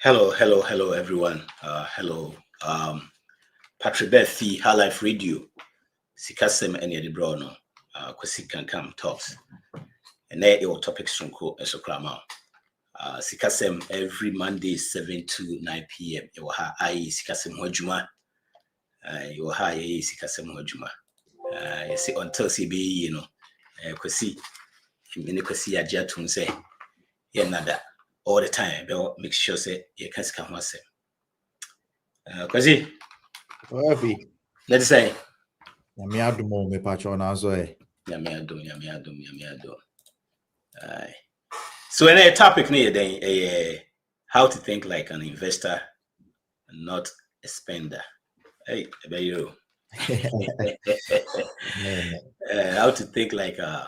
Hello, everyone. Hello, Patrick Bethy, High Life Radio, Sikasem and Eddie Brono, Kwasi Kankam Talks, and there your topics from Ko Esokrama. Sikasem every Monday, 7 to 9 p.m. You ha I Sikasem Hojuma, you ha ye Sikasem Hojuma. You see until CB, Kwasi, Kwasi Ajatun say, nada. All the time, they'll make sure say you can't come once. Kwasi, let's say, Yamiadumo me pacho na zo Yamiado. So, in a topic near then, how to think like an investor and not a spender. Hey, about you. How to think like a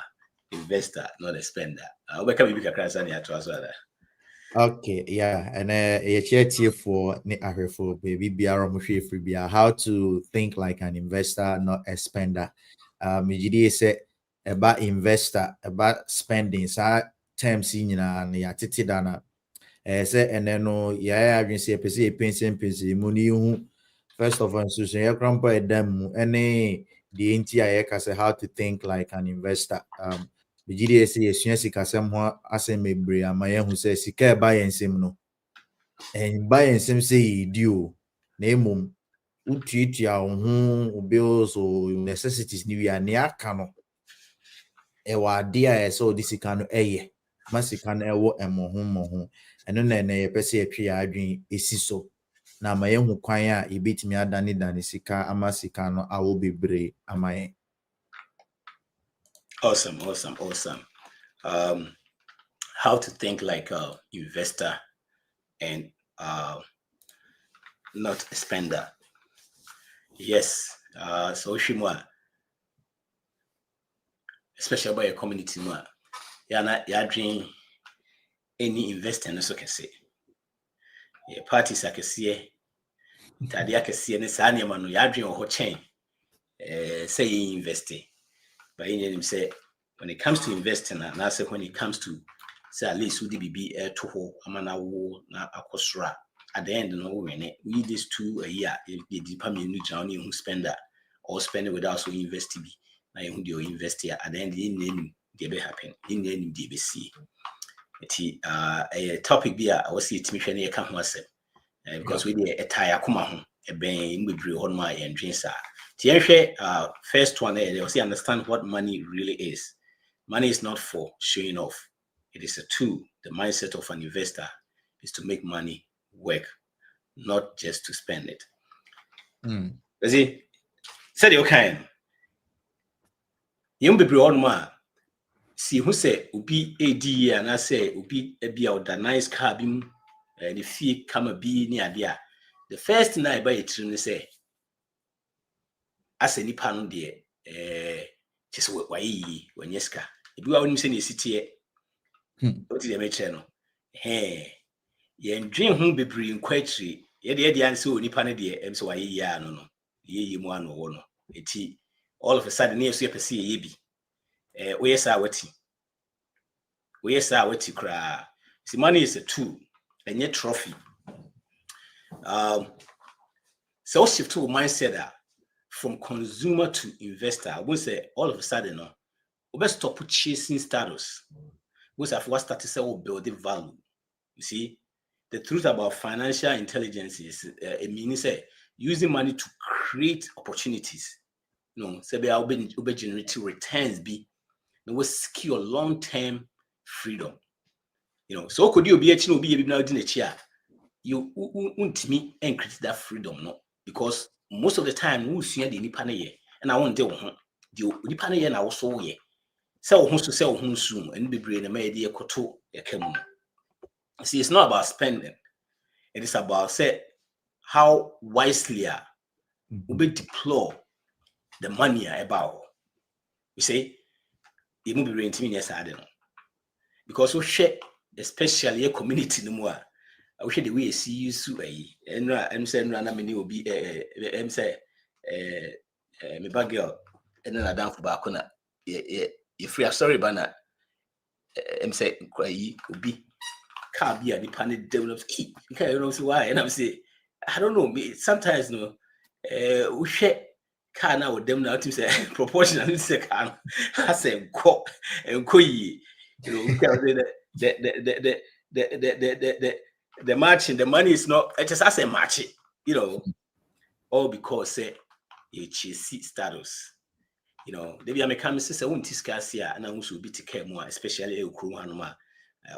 investor, not a spender. Where can we be a crash on your trouser? Okay, yeah, and a for ne ahefo baby biara mo free bia how to think like an investor, not a spender. Mijidi say about investor, about spending, sa terms nyina na ya tete dana. Say and then no ya adwin say pese pension mu ni hu first of all institution ya krampa edam any the entire ya say how to think like an investor. Bigidi ese yesua sikasem ho asem mebre amaye hu se sika ba yensem no en ba yensem se yidi o na emom utuitua ho bills o necessities ni wi ane aka no e wa de a ese o disika no eye masika no ewo emoho eno na na ye pese atwe ya adwen esi so na amaye hu kwan a ebetimi adane sika ama sika no awo bebre amaye. Awesome. How to think like a investor and not a spender. Yes. So Shimwa, especially by a community, you're dream any investor no so can say. Yeah, parties I can see Tadi I can see any sanya man you're dream or chain. Say you invest. But in him say when it comes to investing, and I say when it comes to say at least would be to ho amana wo na akosra at the end no we need this 2 a year if the department new journey who spender or spend it without so invest be na who do invest here at the end in name dey be happen in name dey be see it a topic be I was see it me hwe na ka ho asem because we dey attire akoma ho e ben mbedre ho no a yendwen sa first one they also understand what money really is. Money is not for showing off. It is a tool. The mindset of an investor is to make money work, not just to spend it. See, said you can. You be on see who say ubi AD and I say ubi a nice car beam and if he come a be near there. The first thing I buy it say as any pan there, just why when yeska. If you are when you say city, what did they make channel? Hey, ye dream whom be bring quite tree. Ye the answer when you pan there, so why ya no, ye one or one. All of a sudden, near super see ye be. Where's our wetty? Where's our wetty cry? See, money is a tool and yet trophy. So shift to mindset that. From consumer to investor, I will say all of a sudden, no, we best stop chasing status. We have what start to say we building value. You see, the truth about financial intelligence is it means using money to create opportunities. Say we are generating returns. We secure long-term freedom. So could you be now in a chair? You won't me and create that freedom, no, because most of the time we see the nipane and I want to the nipane and also ye sell who to sell who soon and be brain a media koto a kemu. See, it's not about spending, it is about say how wisely we deploy the money about. You see, it will be brain to me, yes, I don't know, because we share especially a community no more. I wish the way I see you so and I'm saying Rana many will be say me bag girl and then I down for back on if we are sorry banner say cry will be car be a dependent develops. Okay, you know why? And I'm saying, I don't know. Sometimes we share car now with them now to say proportionally say car. I say go and go ye. You know, the matching, the money is not. It just as a match. You know, all because say you chase status. You know, maybe I'm a camera say won't discuss here, and I will be to care more, especially a crew hanuma.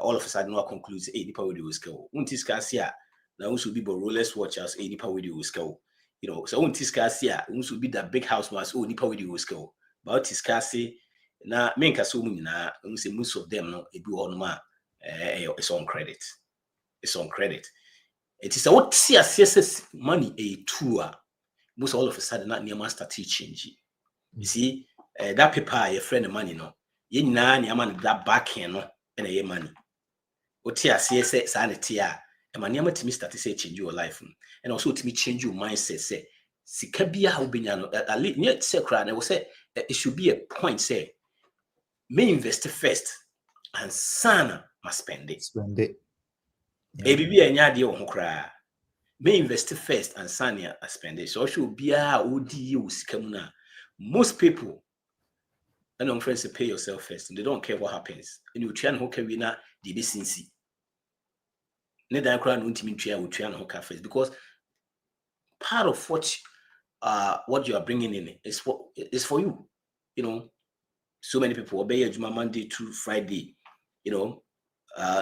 All of a sudden, what concludes a deeper with the skill. Won't discuss here. Now, should be rollers watchers, a deeper with the skill. You know, so won't discuss here. Should be that big house was oh deeper with the skill. But discuss now, make us so now, most of them no, it be on ma, it's on credit. It's on credit. It is a what CSS money a tour. Most all of a sudden, not near master teaching. You see, that paper, your friend of money, no, you know, your man that back here, no, and a money. Otia CSS sanity, and my name to me start to say change your life, and also to me change your mindset. Say, Sikabia how be at least near secret, and I will say it should be a point. Say, may invest first, and sana must spend it. Spend it. ABB and Yadi on cry. May invest first, and sana spend it. So should be a ODU Sikamuna. Most people, and I'm friends, to pay yourself first, and they don't care what happens. And you try and hook a winner, the decency. Neither crowd won't mean try and hook first, because part of what you are bringing in is for you. You know, so many people obey your Monday to Friday, you know,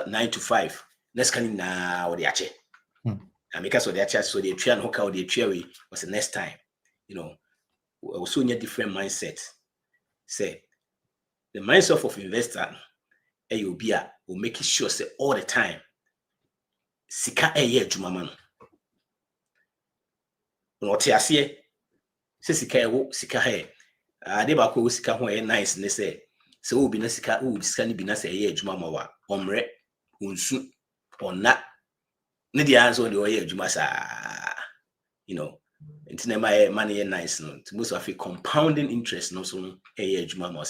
9 to 5. Next coming now, or the ache. And because of the ache, so they try and hook out the cherry was the next time, you know. Also in a different mindset. Say the mindset of investor will make it sure say all the time. Sika jumaman. No tiasie. Say sika he. Deba ko sika ho nice ne say. So obi na sika ni bi na say jumama wa. Omre unsu onna. Ne dia answer the juma sa. You know. It's money nice, no. Most of it compounding interest, no. So, you know,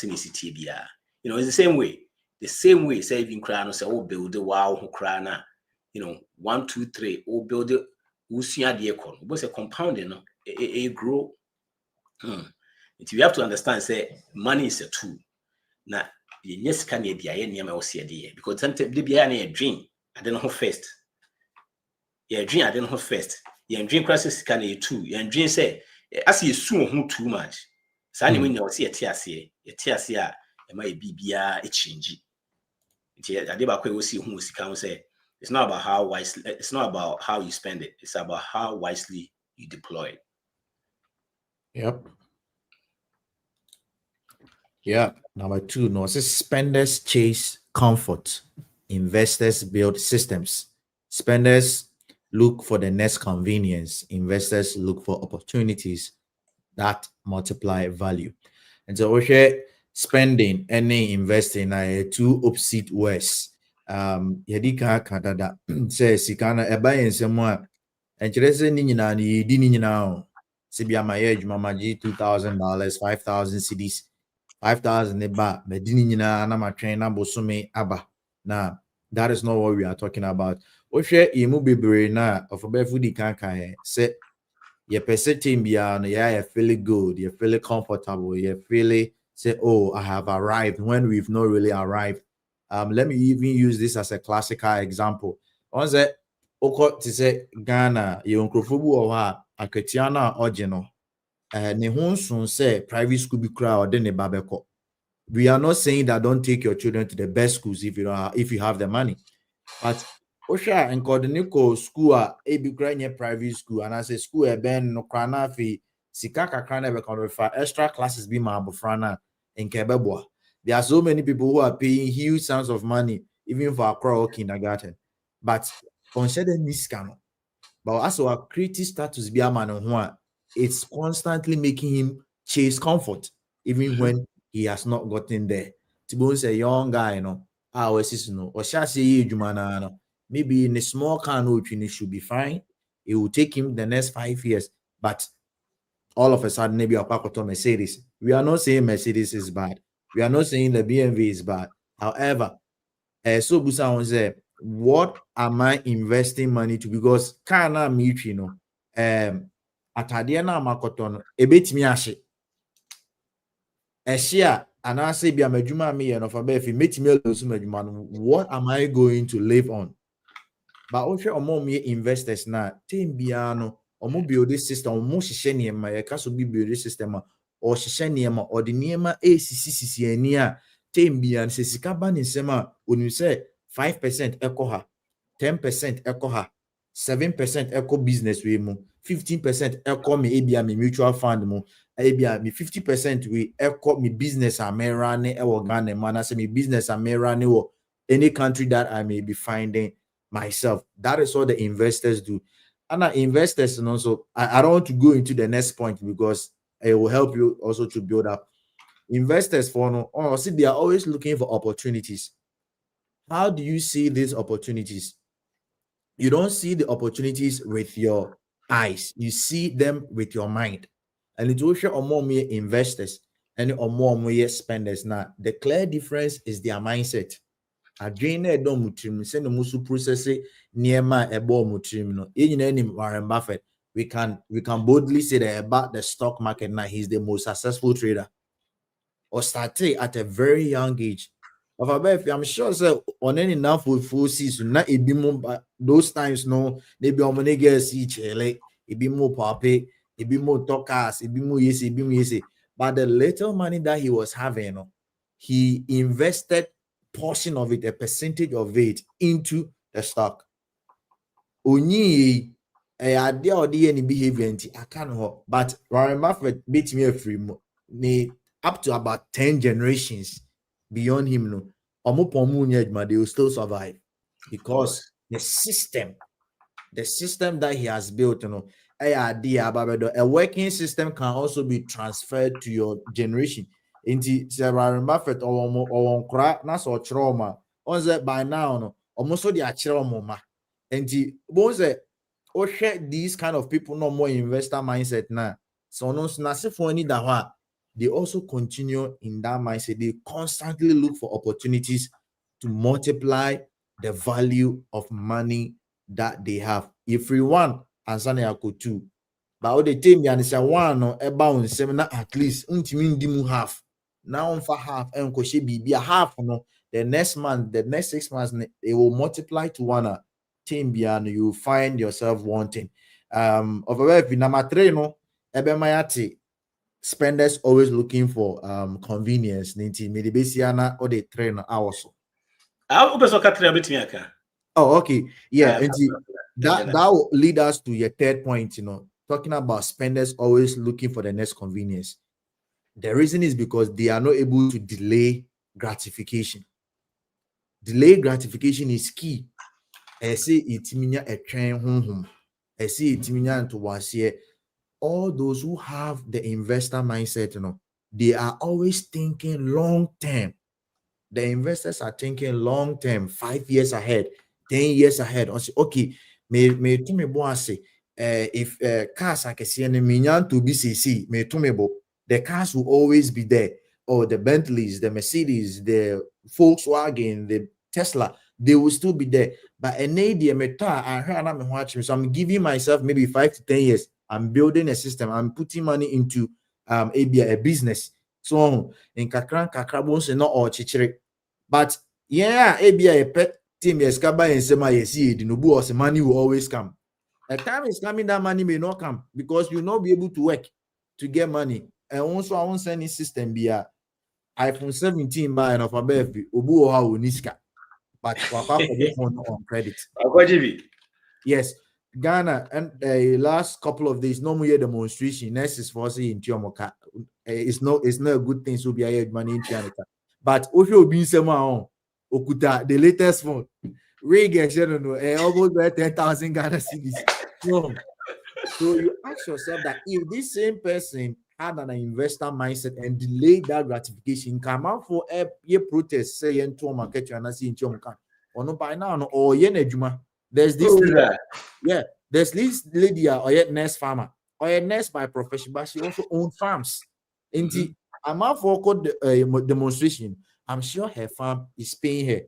it's the same way. The same way, saving crown, say, oh, build the wow, who crown, you know, 1, 2, 3, oh, build the Usia diacon. What's a compounding, no? A grow. You have to understand, say, money is a tool. Now, yes, can you be a name or see a day? Because sometimes they be a dream. I don't know first. Yeah, dream, I don't know first. Your dream crisis can you too. Your dream say, as you soon too much. Sunny when you see a TSA, it might be a change. I did about we see who can say it's not about how wisely, it's not about how you spend it, it's about how wisely you deploy it. Yep. Yeah. Number 2, no, says spenders chase comfort, investors build systems. Spenders look for the next convenience. Investors look for opportunities that multiply value. And so we share spending and investing are 2 opposite ways. Yadika kadada says sikana eba ensemo and chese ni nyina ni di ni nyina sibia maye adwuma $2,000 5,000 cedis 5,000 eba me di ni nyina na matwen na bosome aba. Now that is not what we are talking about. Oshe imu bebre na of obefudi kankan say your percentage beyond, yeah, you feel good, you feel comfortable, you feel say, oh, I have arrived when we've not really arrived. Let me even use this as a classical example. Once that oko to say Ghana, you unkrofubu or aketiana original. Ne soon say private school be crowd then babeko. We are not saying that don't take your children to the best schools if you have the money, but Osha and Kodiniko school be growing private school and I say school ben no krana fi sikaka krana be for extra classes be ma bufrana in Kebeboa. There are so many people who are paying huge sums of money even for Accra kindergarten, but consider this scam. But as our creative status be a man on it's constantly making him chase comfort even when he has not gotten there. Tibon's a young guy, you know. Our sister, no, or shall say, Jumana, maybe in a small car, no, it should be fine. It will take him the next 5 years, but all of a sudden, maybe a pack of Mercedes. We are not saying Mercedes is bad. We are not saying the BMW is bad. However, so Busa say what am I investing money to? Because kana meet you know, atade na makoto no ebetimi ahye. Ehye and I say be amadwuma me and of a befi metimi lose madwuma no. What am I going to live on? But also omo me investors na team bia no omo build this system omo hihye niema ye kaso bi build system or hihye niema or the niema sisi ani a team bia no sika ba ne nsem a onu say 5% ekoha 10% ekoha 7% eko business we mu 15% eko me ebia me mutual fund mu ebia me 50% we eko me business amera ne ewo Ghana man na say me business amera ne wo any country that I may be finding myself. That is what the investors do. And investors, and also I don't want to go into the next point because it will help you also to build up. Investors for no, oh, see, they are always looking for opportunities. How do you see these opportunities? You don't see the opportunities with your eyes, you see them with your mind. And it will show more investors and more spenders. Now, the clear difference is their mindset. Adwene na ɛdɔ mu tirim sɛ no musu process niema ɛbɔ mu tirim no yɛnyina Warren Buffett. We can boldly say that about the stock market now he's the most successful trader or started at a very young age. Of I'm sure so on any enough full season na ebi mo those times no maybe on money see chele ebi mo pape ebi mo talkers ebi mo yesi but the little money that he was having no, he invested portion of it, a percentage of it into the stock. Only a idea or any behavior, I can't, but Warren Buffett beat me a free up to about 10 generations beyond him. No, they will still survive because the system that he has built, you know, a working system can also be transferred to your generation. Inti Warren Buffett or crack na so trauma on that by now no almost so the achiro ma inti bones o share these kind of people no more investor mindset na so no nase for any that they also continue in that mindset. They constantly look for opportunities to multiply the value of money that they have. If we want ansana yako two but all the time you say one no about seminar at least untimi half. Now for half and be a half no the next month, the next 6 months, it will multiply to one team beyond you find yourself wanting. Over number 3 no ebemayati spenders always looking for convenience. Ninti medibesiana or the trainer also. Oh, okay. Yeah, that will lead us to your third point, you know, talking about spenders always looking for the next convenience. The reason is because they are not able to delay gratification. Delay gratification is key. I say it means a train home. I say it means to was here. All those who have the investor mindset, you know, they are always thinking long term. The investors are thinking long term, 5 years ahead, 10 years ahead. Okay, me to me bo say if cars I can see any minyan to BCC, me to me bo. The cars will always be there. Or the Bentleys, the Mercedes, the Volkswagen, the Tesla, they will still be there. But so I'm giving myself maybe 5 to 10 years. I'm building a system. I'm putting money into a business. So in kakra bones not all chichiri. But yeah, a pet team yes kaba and sema yesi the nobu or money will always come. A time is coming that money may not come because you'll not be able to work to get money. And also I won't send this system be a iPhone 17 buy and of a baby obu or how niska. But on credit. Yes, Ghana and the last couple of days, no more demonstration. Next is for say in Tiomoka. It's not a good thing to be a money in China. But if you be someone Okuta, the latest phone, Reagan, almost 10,000 Ghana cedis. So you ask yourself that if this same person had an investor mindset and delayed that gratification, come out for a protest, say in to market and I see in Chomka, or no by now, or Yenejuma. There's this there's this lady or yet nurse farmer or a nurse by profession, but she also owns farms. I'm out for demonstration. I'm sure her farm is paying her.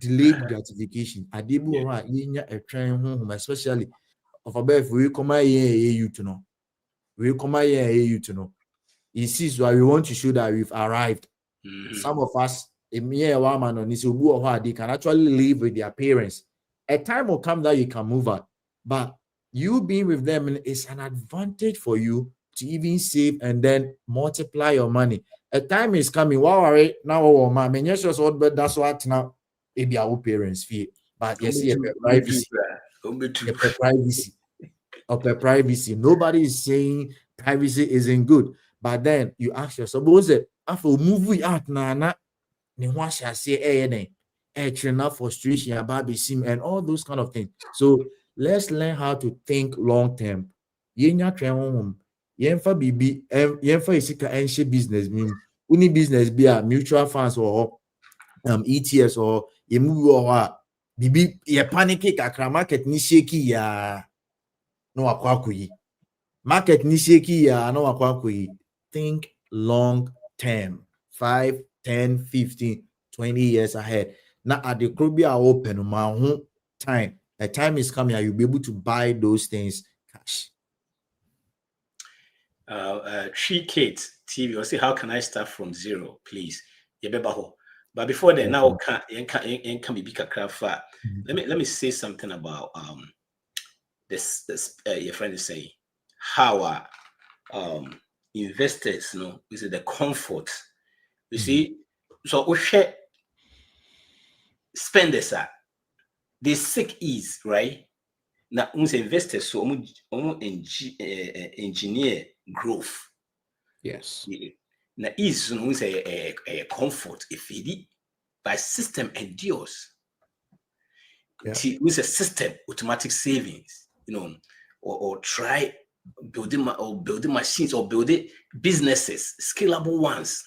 delayed gratification. Adibu ha yenya a train home, especially of a birth we come you to know. We come you to know. Insists why we want to show that we've arrived. Some of us, they can actually live with their parents. A time will come that you can move out, but you being with them is an advantage for you to even save and then multiply your money. A time is coming. Wow, now, but that's what now. Maybe our parents feel, but you see, privacy, privacy, privacy. Nobody is saying privacy isn't good, but then you ask yourself, suppose it after movie out na ne ho say enough frustration about the sim and all those kind of things. So let's learn how to think long term. Yenya tren home. Yenfa bibi yenfa isika enche business mean. Uni business be a mutual funds or ETS or ye move or bibi ye panic kakra market ni shaky ya no akwakuyi. Market ni shaky ya no akwakuyi. Think long term. 5, 10, 15, 20 years ahead. Now at the Krobia open my time. A time is coming, you'll be able to buy those things cash. Tree Kate TV will say, how can I start from zero, please? But before then, now can be big craft. Let me say something about this your friend is saying how investors, is it the comfort? You see, so we share spenders they seek ease, right? Now, investors so engineer growth. Yes. Now, ease a comfort if it by system endures. See, with a system automatic savings, or try building machines or building businesses, scalable ones,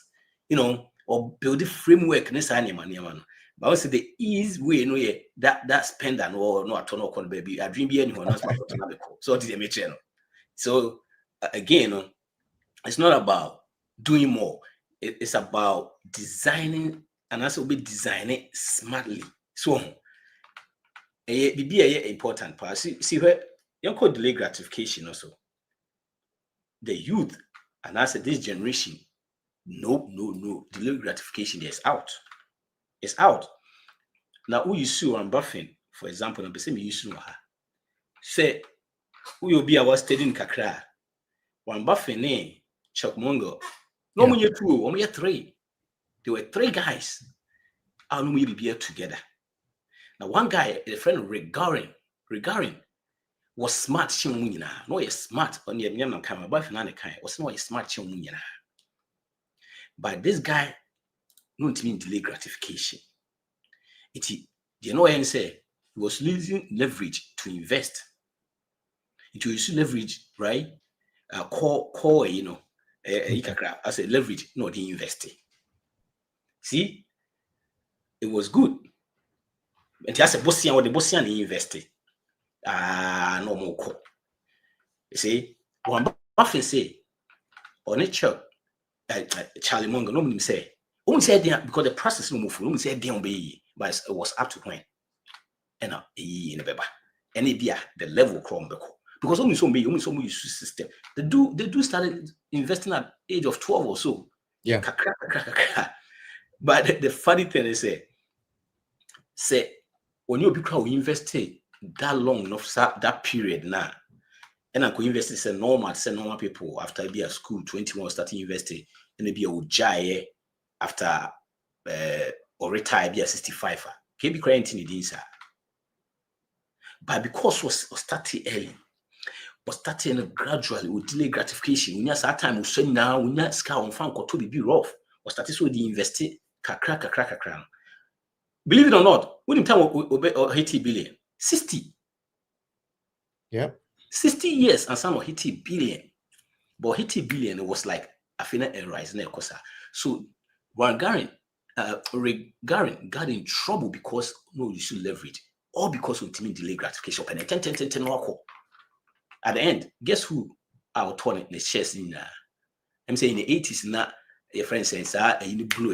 or building framework. But also the ease way, that spend and or no at all baby. I dream be anyone else. So what is the channel? So again, it's not about doing more. It's about designing and also be designing smartly. So be important part. See where you call delay gratification also. The youth and I said this generation, no, delay gratification is out. It's out. Now, who you see Warren Buffett, for example, and person you see say who will be our studying kakra. Warren Buffett, Chuck Munger, no more two, one year three. There were three guys. I know we be here together. Now, one guy, a friend Rick Garin, was smart. No, he's smart. On the name of camera, but was not a smart. But this guy, no, it means delay gratification. And say he was using leverage to invest. It was using leverage, right? Core, as a leverage, not the investing. See, it was good. And he has a bossian or the bossian he invested. No more core. You see, one Buffett say, on a chuck, Charlie Munger, no one say, only said because the process no move, no one said be, but it was up to when. And in the paper, and it be the level Chromebook. Because only some use system. They do started investing at age of 12 or so. Yeah. But the funny thing is say when you people invest that long enough that period now, and I could invest say normal people after be at school 21 starting investing, and they be a jay after or retire be at 65. Can be crying in the inside. But because was starting early, but starting gradually with delay gratification, when you have time, we say now, when you scar on fan to be rough, or starting so the invested kakra. Believe it or not, when you time or 80 billion, 60. Yeah. 60 years and some 80 billion. But 80 billion was like a final rise in the So Warren Garin got in trouble because no, you should leverage. All because of delay gratification. And 10 at the end, guess who our turn the shares in I'm saying in the 80s now your friend says in the blue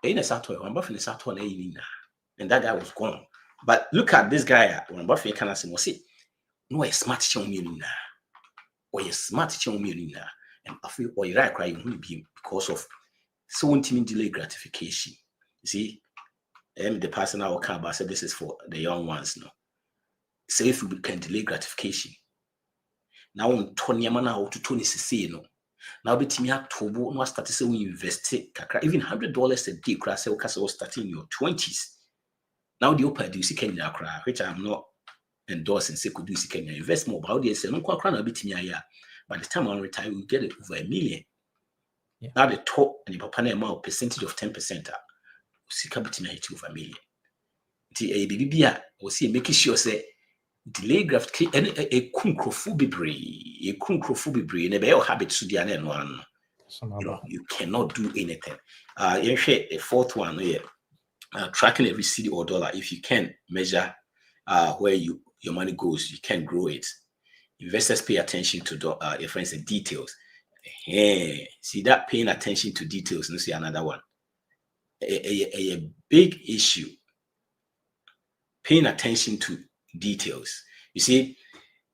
in a Saturn, I'm buffing the Saturn. and that guy was gone. But look at this guy. When Buffett can say, no, a smart children, or a smart children, and I feel or you're right crying because of so intimate delay gratification. You see, the person I will come about said this is for the young ones. No, so if we can delay gratification. Now on 20 mana to 20 cc, no. Now be me at Tobo, no start to say we invest even $100 a day, crass or starting in your 20s. Now the open do Kenya cry, which I'm not endorsing say could do Kenya invest more, but they say no crown a bit me a by the time I retire, we get it over $1 million. Yeah. Now the top and the papa amount percentage of 10% Sika bit me over $1 million. The BBA was see making sure say delay gratification a kunkrofu bebre and a habit to the other one. You cannot do anything. The fourth one here, tracking every cedi or dollar. If you can measure where your money goes, you can grow it. Investors pay attention to your friends and details. See that paying attention to details. Let's see another one. A big issue. Paying attention to details. You see,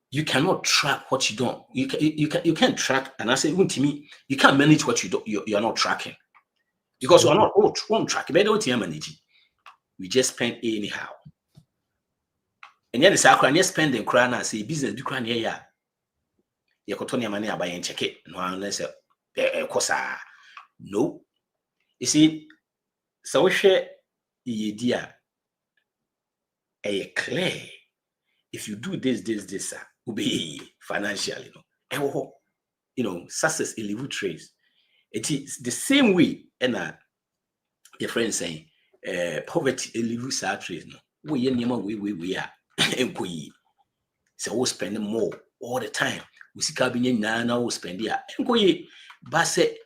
you cannot track what you don't. You can't track, and I say, to me, you can't manage what you don't. You are not tracking because you are not won't track. But don't manage. We just spend anyhow, and yet the sacred and spending crown and say business do crown here. You got your money buy and check it. No unless no. You see, so we share the idea. Clear. If you do this, will be financially, success in level trades. It is the same way, and your friend saying, poverty in level trades. No, we are, so we'll spend more all the time. We see cabinet now, we'll spend here, but say,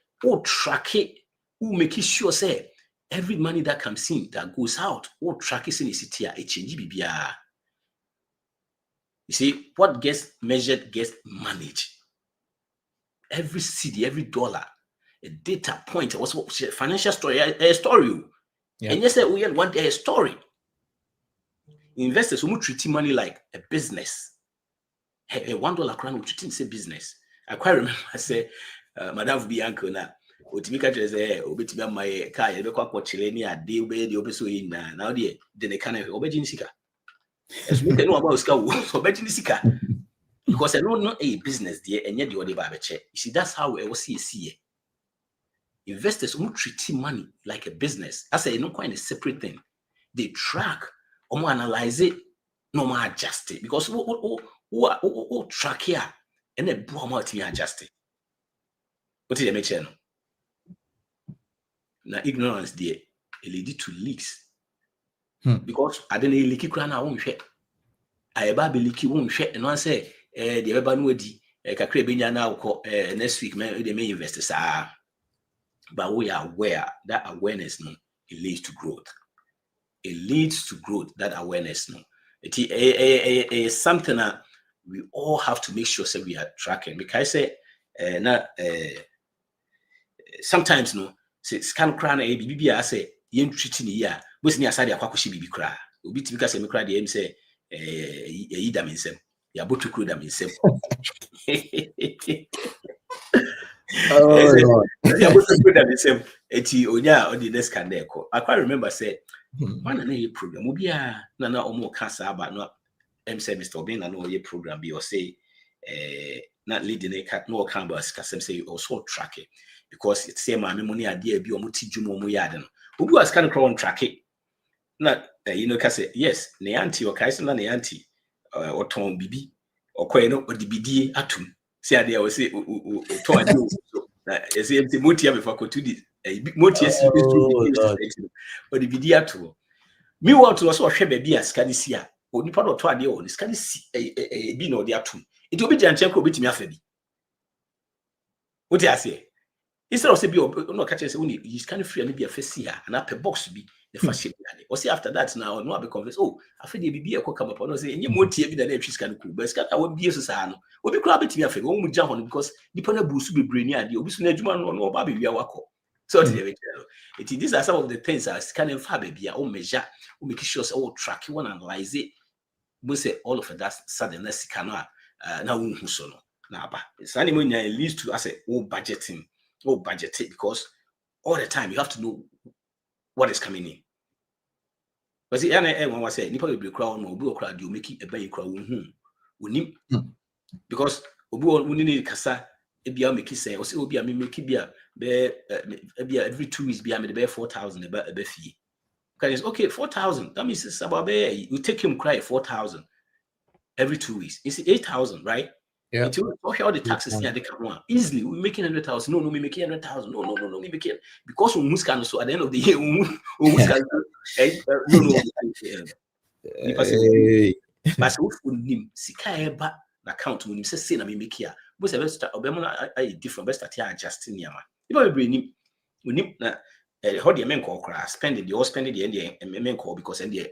track it, we'll make sure say. Every money that comes in, that goes out, what track is in the city, a change BBR. You see, what gets measured gets managed. Every city, every dollar, a data point, what's financial story, a story. Yeah. And yes, we want a story. Investors who treat money like a business. A $1 crown will treat it as a business. I quite remember I say, Madame Bianco now. Otimika say obetimi my car you be kwa chile ni ade obe de obeso yin na now de ne kana obejini sika esu me no about sika wo obejini sika because I know not a business there and yet the other ba check. You see that's how we see investors who treat money like a business. I say no quite a separate thing. They track or analyze it, no more adjust it because what track here and then boom out to adjust it. What did they make channel? Now ignorance there, it lead to leaks. Because I don't leaky crown I won't share. I baby leaky won't share and one say the urban woody kakre benya now next week they may investors are. But we are aware that awareness no, it leads to growth. It leads to growth, that awareness no. It is something that we all have to make sure we are tracking. Because I say sometimes no scan crown a BB I say yen treating ya was near side akwakoshi bibi kra obi tibika se me kra de em say yida mensem ya botu kro da mensem oh Lord ya botu kro da mensem eti onya on the next can there ko I quite remember say man na ye program obi a na omo kasa aba no em say Mr. Obin na no ye program bi or say not leading a cat no can but say also track it because it's same money idea be omuti jumo mu yard no obi was kind of crown track it not say yes ne auntie or kaisa na ne auntie or ton bibi or koy no or dibidi atum say ade o say ton ade so na say empty moti am for to this moti is or dibidi atum me want to also hwe baby as ka this year onipa do to ade o this ka this bi no de atum it will be the anche ko betimi afa bi what you say instead of say be no catch say only you can free and be a face here and up a box be the fashion or say after that now no be convince oh afa dey bibi e ko come up no say enye motie bi da na twis kan cool but scatter won bi so sa no obi kura betimi afa won mu jam on because nipa na busu bebre ni ade obi so na adwuma no ba be wi awakọ So these are some of the things that kind of baby or measure, or make sure so track you want to analyze it. We say all of that suddenly cannot now so no. Now, but it's anyway leads to us budgeting, because all the time you have to know what is coming in. But see, everyone was saying, "Nipa will be crowd no, be crowd you make it a buy crowd because we need kasa. Ebia make it say, or say obia me make it be every 2 weeks be me 4,000 a fee. Because okay, 4,000. That means it's about you take him cry 4,000 every 2 weeks. It's 8,000, right? Yeah. Until all the taxes here they come on easily. We making 100,000. No, we making 100,000. No, we making because we must can so at the end of the year we must can but we nim sika eba account we nim say na me make here. But say start obema I different best start here adjusting yama. If we nim na how the men call spend it, you all spend it the end men call because and the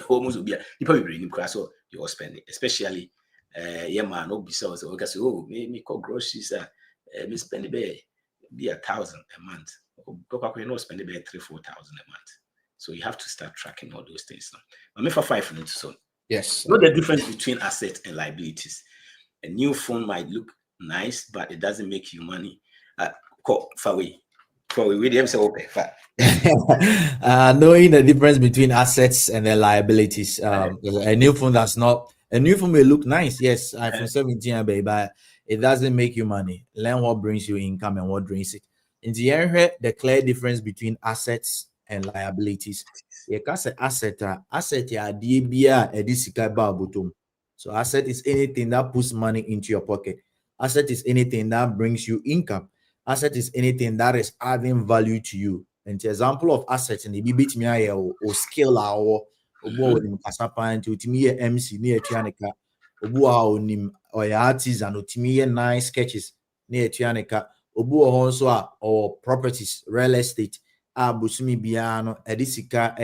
almost will be you probably nim crash so you all spend it, especially yeah man no be so we can say oh me call groceries me spend it be 1,000 a month. Probably not spend it 3,000-4,000 a month. So you have to start tracking all those things now. But me for 5 minutes so. Yes. Know the difference between assets and liabilities. A new phone might look nice, but it doesn't make you money. Knowing the difference between assets and the liabilities. A new phone may look nice, yes, iPhone 17, but it doesn't make you money. Learn what brings you income and what drains it. In the end, the clear difference between assets and liabilities. Asset so asset is anything that puts money into your pocket. Asset is anything that brings you income. Asset is anything that is adding value to you. And the example of assets in the BBT or skill or MC near Tianica or artisan or nice sketches near Tianica or properties, real estate. Busumi biano edisika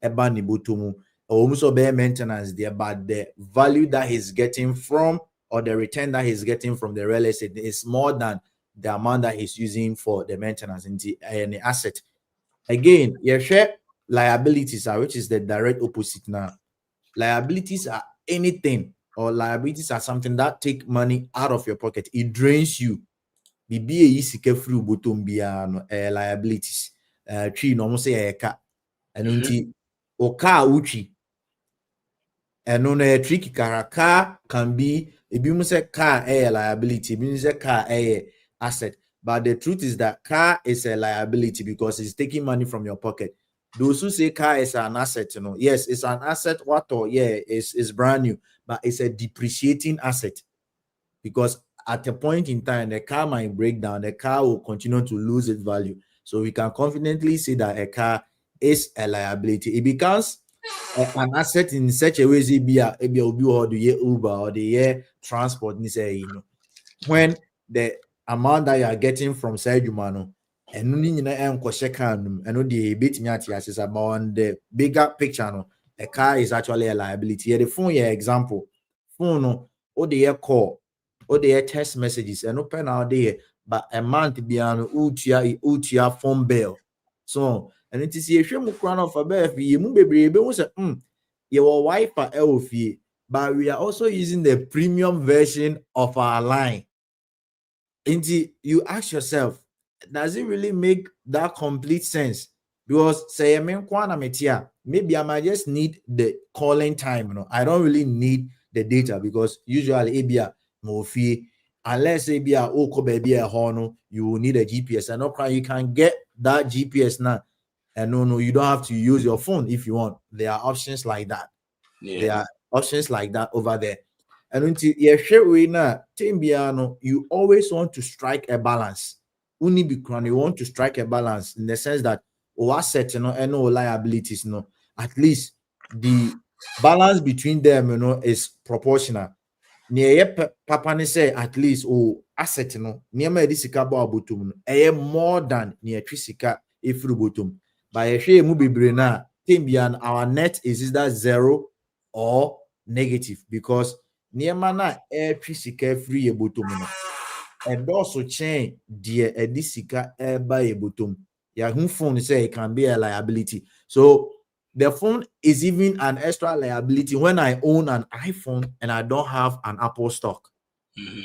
eba ni botumu almost be maintenance there, but the value that he's getting from or the return that he's getting from the real estate is more than the amount that he's using for the maintenance in the asset. Again, your share liabilities are, which is the direct opposite now. Liabilities are anything, or liabilities are something that take money out of your pocket. It drains you. Liabilities. Tree no almost say a car and unti o car uchi and on a tricky car can be a say car a liability, means a car a asset. But the truth is that car is a liability because it's taking money from your pocket. Those who say car is an asset, yes, it's an asset. It's brand new, but it's a depreciating asset because at a point in time the car might break down, the car will continue to lose its value. So we can confidently say that a car is a liability. It becomes an asset in such a way as Uber or the transport. When the amount that you are getting from Sergio and about the bigger picture, a car is actually a liability. The phone, example, phone or the call or the text messages and open out there. But a month beyond utia phone bill. So, and it is a shame crown of a bear for you, baby. Your wife are LFE, but we are also using the premium version of our line. And you ask yourself, does it really make that complete sense? Because say maybe I might just need the calling time. I don't really need the data because usually ABA more fee. Unless baby you will need a GPS, and you can get that GPS now. And you don't have to use your phone if you want. There are options like that. Yeah. There are options like that over there. And until you always want to strike a balance. You want to strike a balance in the sense that asset and no liabilities, at least the balance between them, is proportional. Near papa ne say at least asset near sika botum more than near trisika if rubotum. By a share mubibre na timbian our net is either 0 or negative because near mana trisika free botum and also chain dear edisika by a botum. Yeah, who phone say it can be a liability. So the phone is even an extra liability when I own an iPhone and I don't have an Apple stock. Mm-hmm.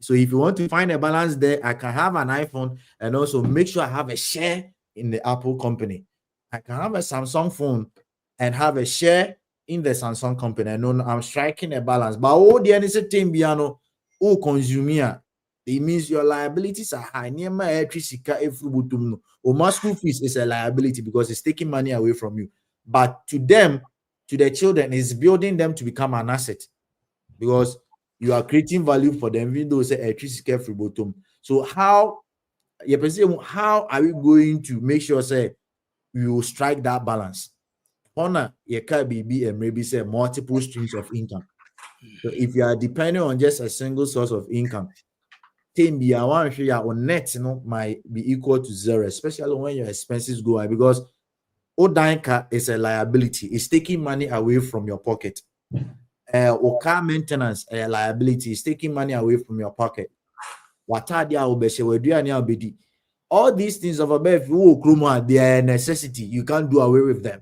So if you want to find a balance there, I can have an iPhone and also make sure I have a share in the Apple company. I can have a Samsung phone and have a share in the Samsung company. I know I'm striking a balance. But all the anything piano, oh consumer, it means your liabilities are high. Near my electricity, or my school fees is a liability because it's taking money away from you. But to them, to the children, it's building them to become an asset because you are creating value for them, even though say electricity free bottom. So how are we going to make sure say you strike that balance? Honor you can be and maybe say multiple streams of income. So if you are depending on just a single source of income, your net might be equal to zero, especially when your expenses go high because Odanka is a liability. It's taking money away from your pocket. Or car maintenance liability is taking money away from your pocket. All these things of above they are a necessity. You can't do away with them.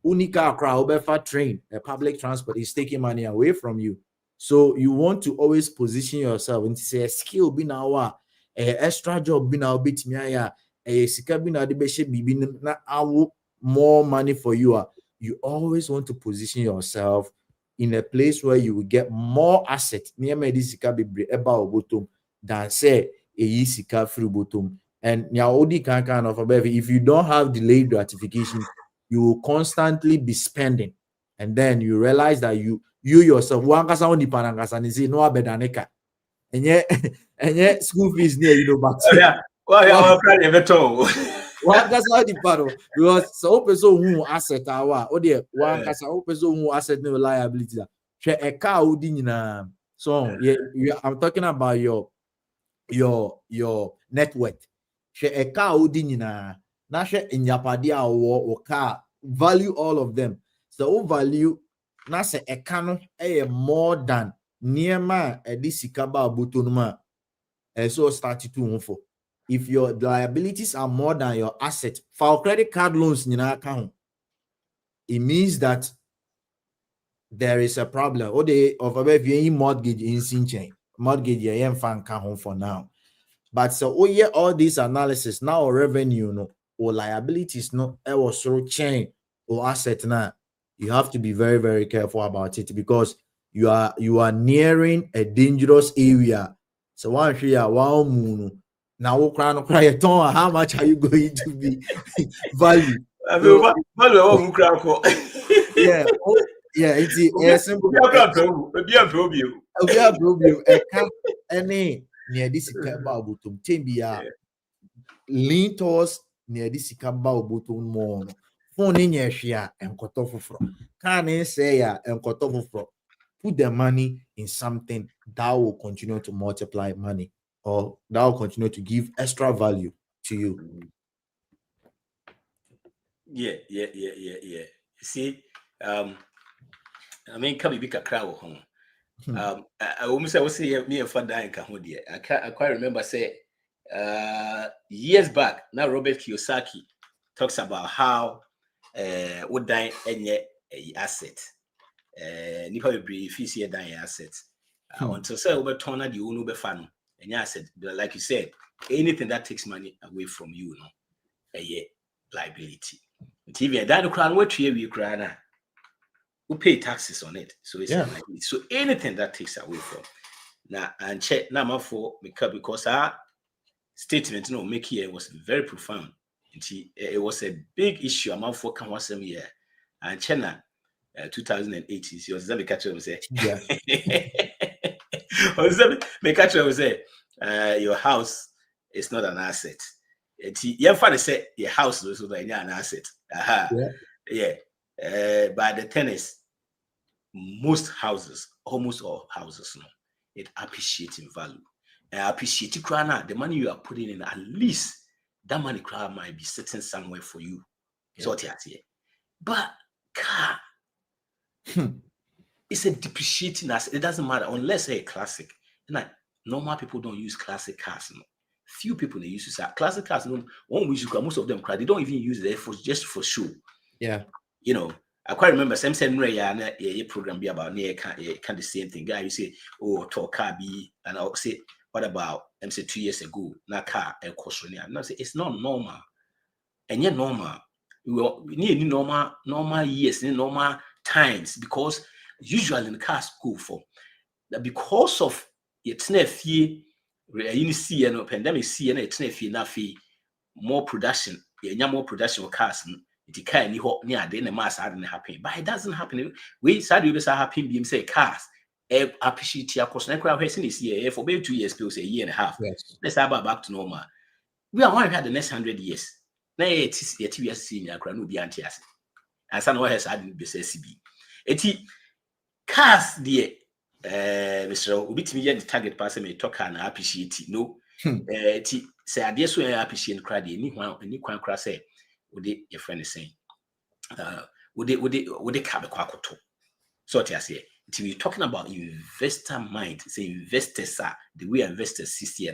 Unica crowd train, a public transport is taking money away from you. So you want to always position yourself and say a skill be now a extra job be now bit me a sika be now the more money for you. You always want to position yourself in a place where you will get more asset near medicine be about bottom than say a sika free bottom. And kind of if you don't have delayed gratification, you will constantly be spending, and then you realize that you yourself and yet school fees near but because so person who asset or the one person who asset no liability a car so I'm talking about your net worth. A car na inyapade or car value all of them. So value na se a car more than near ma this sikaba butonuma and so start to for. If your liabilities are more than your asset, for credit card loans in our account, it means that there is a problem. Or they of a mortgage in Sinchain. Mortgage you fan home for now. But so all this analysis now revenue no or liabilities no was so chain or asset now. You have to be very, very careful about it because you are nearing a dangerous area. So one here, one moon. Now, how much are you going to be value? So, yeah, it's simple. Near this lean towards near this more. Phone in your share and cut off from. Can say and cut off from. Put the money in something that will continue to multiply money or that will continue to give extra value to you. Yeah. See, I mean, come be a crowd home. I almost I was say me and Father and Cambodia. I quite remember say years back now Robert Kiyosaki talks about how would die any asset. Nipa be if you see a dying asset until say over turn the unu be fan and asset. Like you said, anything that takes money away from you, a liability. TV that the crown what we cry who pay taxes on it. So it's so anything that takes away from now and check now for because our statement make here was very profound. It was a big issue among for come once a year and China 2008 is yours. That catch was say your house is not an asset. Your father said your house is an asset. But the thing is, almost all houses, it appreciates in value. Appreciate the money you are putting in, at least that money might be sitting somewhere for you. But car, it's a depreciating asset. It doesn't matter unless a classic. Normal people don't use classic cars. few people they use it. Classic cars, one music, most of them cry. They don't even use it for just for show. Yeah. You know, I quite remember some a program be about near kind the same thing. Guy, you say, oh, talk car be, and I'll say, what about I'm say 2 years ago, na car a cost and I say it's not normal. And yet normal. We need normal years, normal times, because usually in the cars go for that because of it's not fee, you see, and pandemic see, and it's not fee, na fee more production, more production of cars. It can't near the mass hadn't happen, but it doesn't happen. We said we start happen being say cars. Appreciate your cost. Never have seen this year for maybe 2 years, people say a year and a half. Yes. Let's have back to normal. We are one had the next 100 years. Now it is a TV senior crown be anti us. And some has had be CB. It cars the Mr. Ubit me the target person may talk and appreciate no. Say I guess we appreciate credit any one say. Would your friend is saying, would they cap a quackoto? So I say, we're talking about investor mind, say investors are the way investors see,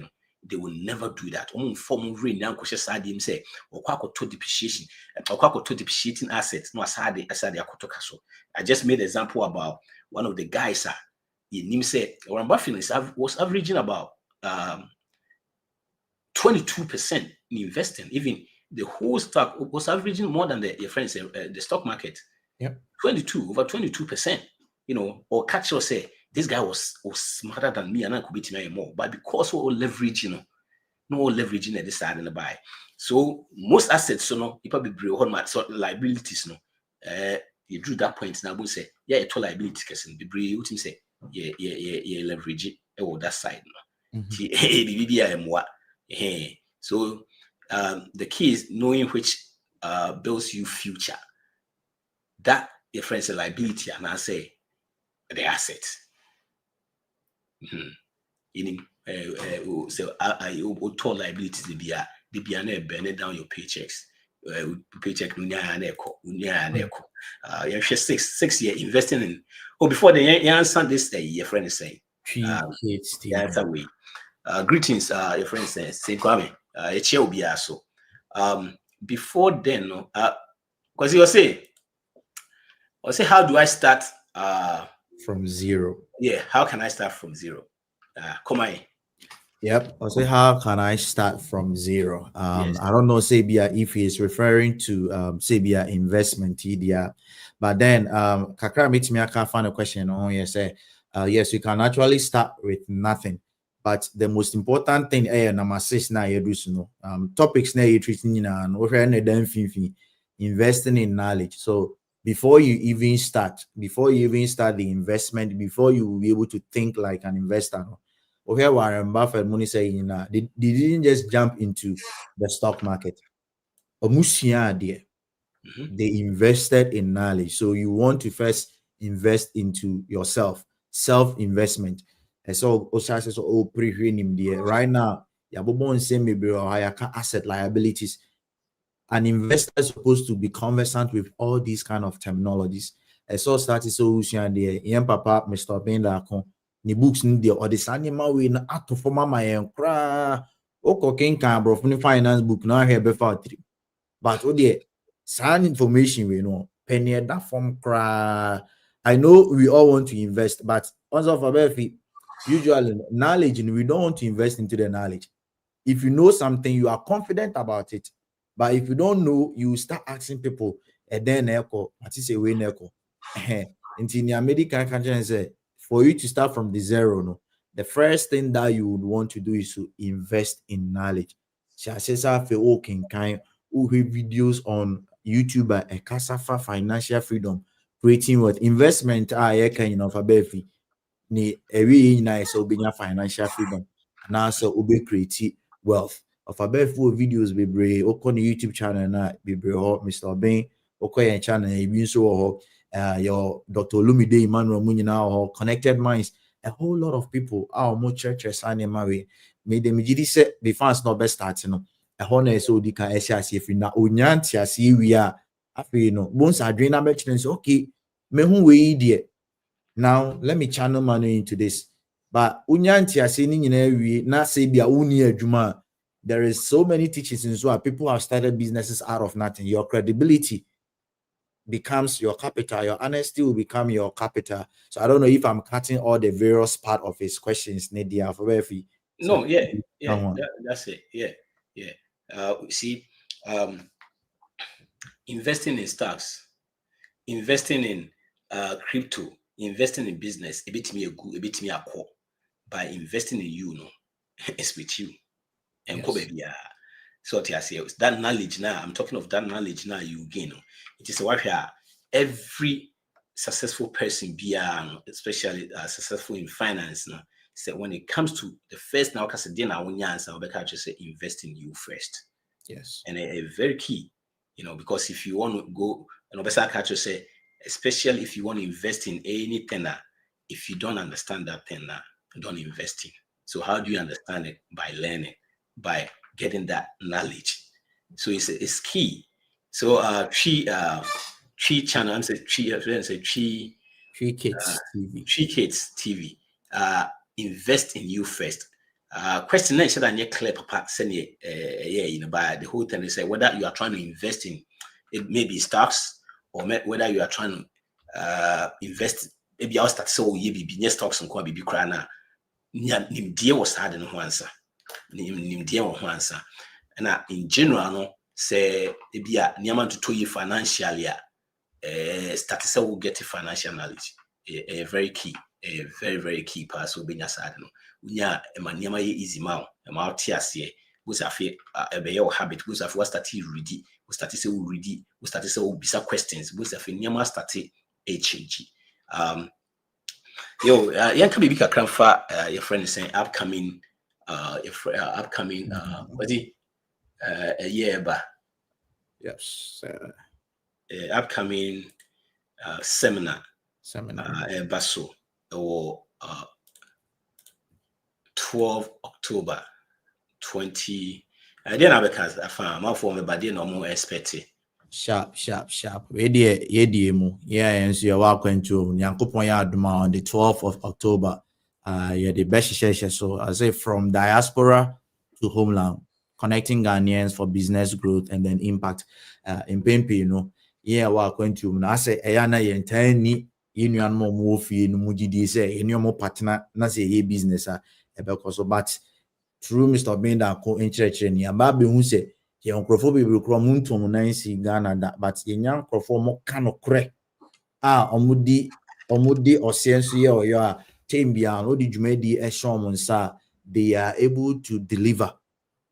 they will never do that. Form of rain now, because side him say, or quackoto depreciation, or quackoto depreciating assets, no aside so I just made an example about one of the guys, in him said, Warren Buffett was averaging about 22% in investing, even. The whole stock was averaging more than your friends, the stock market. Yep. 22%. You know, or catch or say this guy was smarter than me and I could beat him more. But because we're all leveraging, no leveraging at this side in the buy. So most assets, so you probably bring all my sort of liabilities, you drew that point now. We'll say, yeah, it's all liability because in the breed, what you say, yeah, leverage it or that side. So the key is knowing which builds you future. That your friends a liability, and I say the asset. So I told liabilities to be burning down your paychecks. Paycheck you're 6 year investing in. Oh, before the answer this, your friend is saying. That's a way. Greetings, your friend says, say Kwame. It will be also. Before then, because you say, how do I start from zero? Yeah, how can I start from zero? Come on. Yep. I'll say, how can I start from zero? Yes. I don't know, Sabia, if he is referring to Sabia investment idea, but then Kakra meets me, I can't find a question on here. Say, yes, you can actually start with nothing. But the most important thing, number 6 now you do know. Topics now you treating investing in knowledge. So before you even start the investment, before you will be able to think like an investor. Okay, Warren Buffett money saying they didn't just jump into the stock market. They invested in knowledge. So you want to first invest into yourself, self-investment. And so Osha says, oh, right now, asset liabilities. An investor is supposed to be conversant with all these kind of terminologies. And so started so there, papa, Mr. Benda, the books in the or the sanima way na ato for mama and cry. Oko can bro from the finance book now here before 3. But oh dear, some information we know penny that from cry. I know we all want to invest, but also for usually knowledge, and we don't want to invest into the knowledge. If you know something, you are confident about it. But if you don't know, you start asking people, and then echo, what is a way echo? In the American country, say for you to start from the zero, no, the first thing that you would want to do is to invest in knowledge. Videos on YouTube by Kasafa Financial Freedom, creating what investment ni every nice obenya financial freedom and also obe create wealth of a full videos bebre okon YouTube channel na bebre ho Mr. Ben okoyen channel ebi so ho your Dr. Olumide Emmanuel Munyina ho Connected Minds, a whole lot of people our more churches anima we made them gidi say the fans no best starting no a honor so di kan ehia if na onyanti ase wi a afi no bones adrena mention say okay me hu we die. Now let me channel money into this. But unyanti ase ni nyina wi na se bia uni adwuma there is so many teachings in Zoa. People have started businesses out of nothing. Your credibility becomes your capital. Your honesty will become your capital. So I don't know if I'm cutting all the various part of his questions. No, that's it. Yeah. See, investing in stocks, investing in crypto, investing in business, a bit me a good, a bit me a core. By investing in you, no, it's with you. And so that knowledge now, I'm talking of that knowledge now you gain. It is what every successful person especially successful in finance now. So when it comes to the first now, because then I won't answer, I'll just say invest in you first. Yes. And a very key, because if you want to go, and Obesa catch say, especially if you want to invest in anything, if you don't understand that thing, don't invest in. So how do you understand it? By learning, by getting that knowledge. So it's key. So Tree channel, I'm saying Tree Kids TV. Tree Kids TV. Invest in you first. Question nine said that clear papa send by the whole thing is whether you are trying to invest in it, maybe stocks, or whether you are trying to invest. Maybe I'll start so ye be stocks and be crana. Nim dear was hard in answer. Nim dear answer. And in general, no say be a nearman to you financially. Start to will get financial knowledge. A very key. A very, very key part. So being sad, no. Unya emaniama easy mouth. Tiasie. Was a fear a habit. Was a what started ready. Was started say ready. Was started say bisa questions. Was a fear started a change. Yeah, can be big a your friend is saying upcoming what is a year back. Yes. Upcoming seminar Basso or 12 October 20. I didn't have a cast. I found my form, but didn't know more expected. Sharp. Yedi mu. Yeah, and so you're welcome to Nyankoponya Aduma on the 12th of October. Yeah, the best session. So I say from diaspora to homeland, connecting Ghanaians for business growth and then impact. In Pempe, yeah, welcome to. I say, Ayana yentani union mo mofi no mujidi say any more partner na say ye business because but through Mr. Benda ko enchire ni aba be hu say ye onkrofo be kro mu ntom na nsi Ghana da but ye nyan krofo mo kano kre omudi osienso ye oyo a tembia no di dwumadi e shom nsa they are able to deliver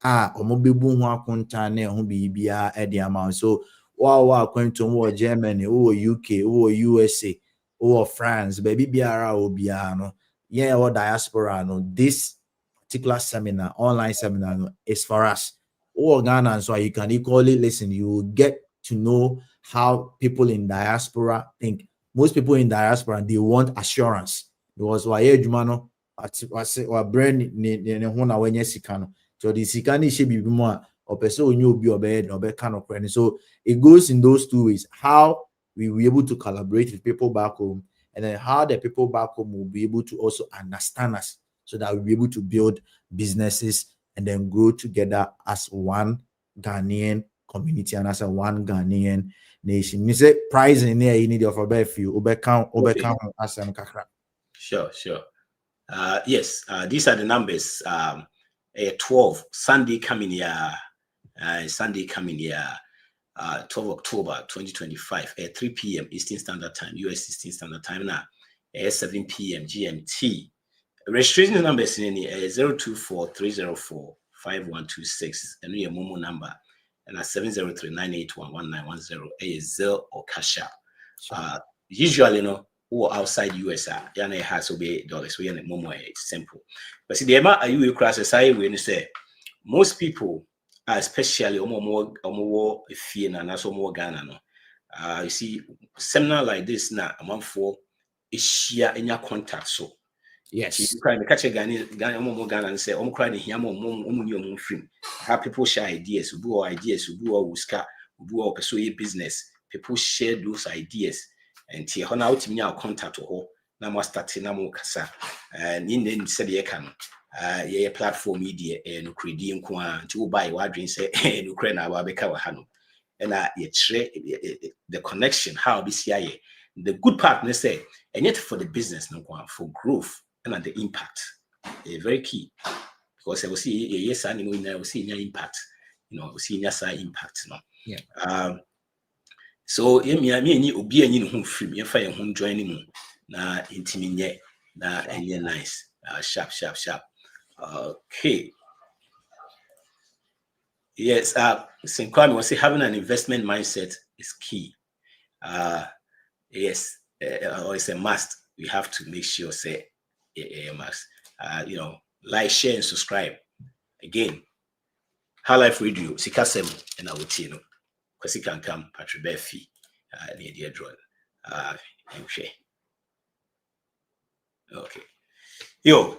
omobebu hu akonta na hu bibia e de amount so wow kwentum wo Germany wo UK wo USA or France, baby biara or biano, yeah, or diaspora. No, this particular seminar, online seminar, is for us. Or Ghana, so you can equally listen. You will get to know how people in diaspora think. Most people in diaspora they want assurance because why jumano or brand hona when sikano. So the sikani should be more or person you be obeyed or kind of friend. So it goes in those two ways. How we will be able to collaborate with people back home, and then how the people back home will be able to also understand us so that we'll be able to build businesses and then grow together as one Ghanaian community and as a one Ghanaian nation. You say prize in there, you need of a few overcome as kakra. Sure. Yes, these are the numbers. 12 Sunday coming here. 12 October 2025 at 3 p.m. Eastern Standard Time, US Eastern Standard Time now, at 7 p.m. GMT. Registration numbers in 024-304-5126, and we have Momo number, and at 703-981-1910, a Zelle or Cash App. Usually, who outside US yana has obey dollars, we are Momo, it's simple. But see, the amount of you class society when you say most people, especially more fear and also more Ghana. No, you see, seminar like this now, a month for is share in your contact. So, yes, you can catch a Ghana more Ghana and say, I'm crying here more free. Have people share ideas, who do ideas, who do Wuska, who do pursue business. People share those ideas and here on out me our contact or now must start in Kasa and in said ye can. yeah platform media and create nkwa to buy what dream say no credit na ba beka wa hano and the connection how BCI the good part they say and yet for the business no for growth and the impact very key because I will see yes and I will see your impact we see your side impact so me ni obi anyi no ho free me fa ye ho join mu na intimi nye na enye nice sharp okay. Yes, St. Kwame was say having an investment mindset is key. Yes, or it's a must. We have to make sure say a must. Like, share, and subscribe. Again, High Life Radio, Sikasem, and I will tell you, because it can come, Patrick Befi, the idea drawn. Okay. Yo,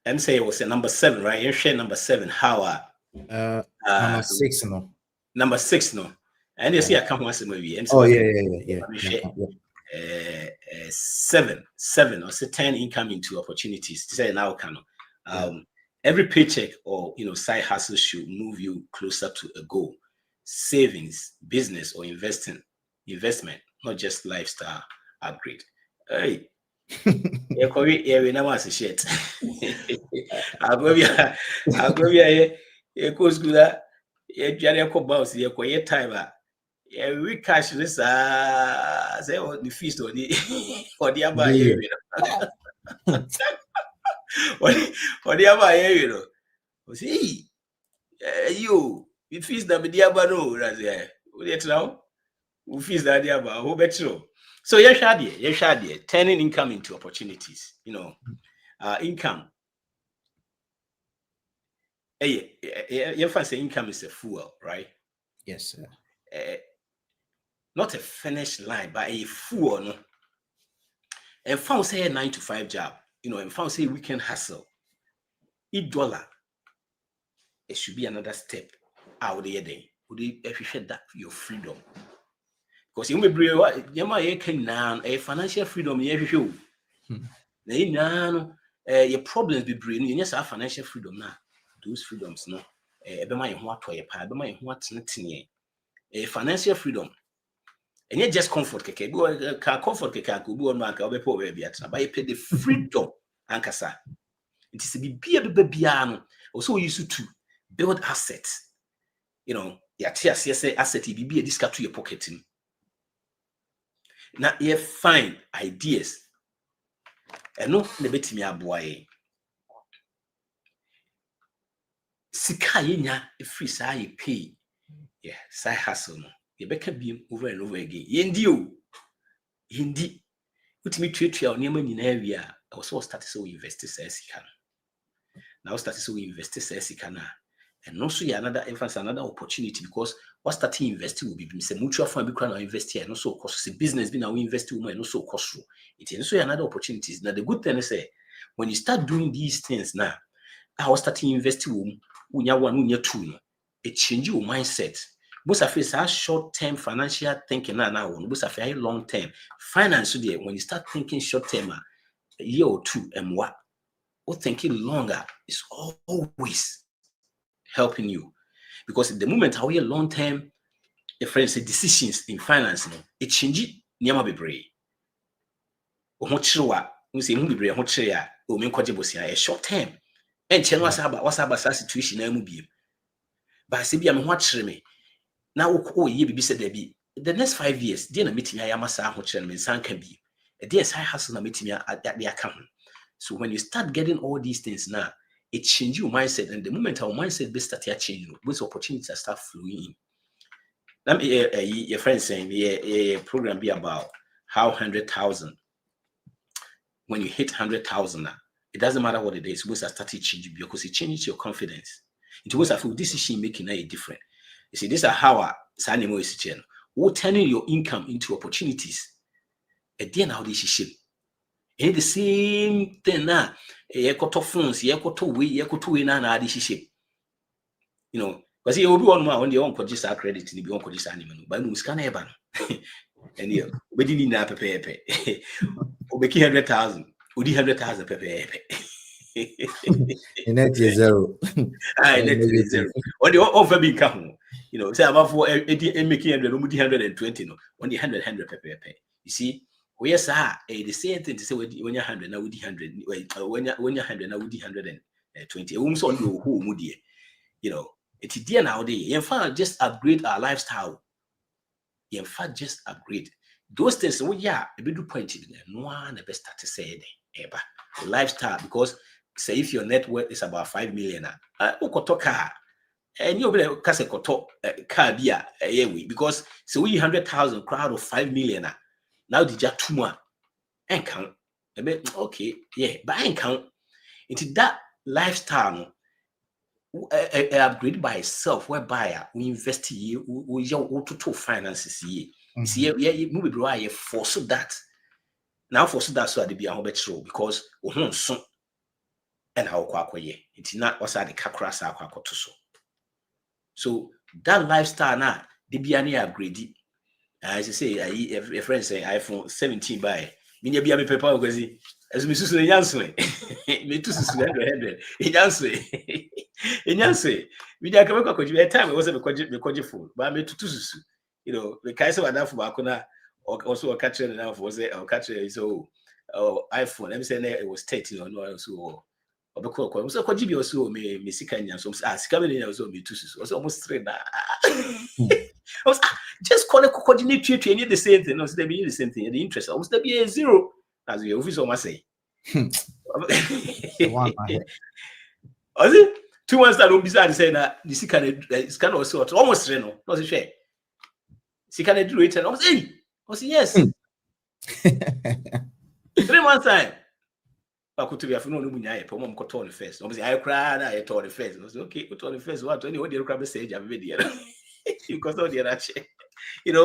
I'm saying it was a number 7, right? You share number 7. How number 6 no. Number 6 no. And you see I come once a movie. Oh yeah. 7 or say 10 income into opportunities. To say now can every paycheck or side hustle should move you closer to a goal. Savings, business, or investment, not just lifestyle upgrade. Hey. We never as a shit. I'll go here. You go school that. You just go bounce. You go your time. We cash this. Say the feast or the other year. Or the other year. See, you feast that the other no. That's it. What now? We feast that the other. Who bet you? So yes, turning income into opportunities. Income. You say income is a fuel, right? Yes, sir. Not a finish line, but a fuel. No? And found say a 9-to-5 job, and found say weekend hustle. $1, it should be another step out there. Would you appreciate that your freedom? Because you may bring a financial freedom. Your problems be bringing you just financial freedom now. Those freedoms, no. A financial freedom. And yet just comfort. Comfort but you pay the freedom. Ankasa. It is to be also used to build assets. Asset be a discount to your pocket. Now you find ideas. And no nebeti me aboy. Sika yenya free say you pay. Yeah, side hustle no. You beka be over and over again. Yendi. Utimi twetwe on yema nyina wi a. I was started so invest say sika. Now started so invest say sika na. And also another emphasis, another opportunity because what starting investing will be say mutual fund be crown invest here and also cost the business be now invest more and also cost. It is also another opportunities. Now the good thing is when you start doing these things now, I was starting investing unya 1 unya 2 it change your mindset. Most of us are short-term financial thinking now. Most of us long-term finance. When you start thinking short-term, a year or 2 and what thinking longer is always helping you, because the moment how you long-term friends say decisions in finance, it changes nyama bebre. Ohochiwa, we say mu bebre ohochia, o me kwaje bosia a short term. And chen what's about situation na mu bi. But say bi am ho achire me. Na wo ye bibi say there be the next 5 years, dey na meeting ya masa ho chire me san ka bi. E dey sai hustle na meeting ya dey aka ho. So when you start getting all these things now, it changes your mindset, and the moment our mindset be start changing, those opportunities start flowing in. Let me your friend saying a program be about how 100,000. When you hit 100,000, it doesn't matter what it is. We start changing because it changes your confidence. It was a full decision making a different. You see, this is how Sanimo is saying. We're turning your income into opportunities. And then how this shape. And the same thing now. Yekoto phones, yekoto we na this shape. Because you will be one more on the own just credit in the own just animal. But you scan ever. And you we didn't have pepe. Obeki 100,000. Udi 100,000 pepe. Net is zero. Net is zero. Or the offer be come. Say about for making 100, 120, no, on the 100 pay. You see, yes, the same thing to say when you're 100, now with 100, when you're 100, now with 120. Also, on your home, it's dear nowadays. In fact, just upgrade our lifestyle. In fact, just upgrade those things. Oh, yeah, a bit point. No one the best start to say ever lifestyle, because say if your net worth is about 5 million, car. And you'll be like, car because so we 100,000 crowd of 5 million. Now the just 2 more and count. Okay, yeah, but I count into that lifestyle. Upgrade by itself, whereby we invest here, we total finances here. See, yeah, move bro, I force that. Now force that so that be a hobby true because we soon and how kwakwaye. It's not what's at the kakras so. So that lifestyle now, they be any upgrade. As you say, a friend say iPhone 17 by me be a paper because as me susu nyanso me tu susu 100 nyanso nyanso me dia ka kwa kwa time was me kwaje phone but me tu susu the kai say wadaf ba kuna also a catcher now for say or catcher so iPhone let me say it was 13 no so obekọ kwa so kwaje bi also me sika nyanso sika me nyanso me tu susu also almost 3 na just call it coordinate any the same thing. No, so they be the same thing. The interest almost there be a zero. As the office almost say. Was it 2 months that don't be sad saying that the sick can also almost no share. She can do it and almost hey. I say yes. 3 months time. I could be a phone no munya po mom ko on the first. I say I cry na I told the first. I say okay, to the first what any what the crab say ja video. Because of the other it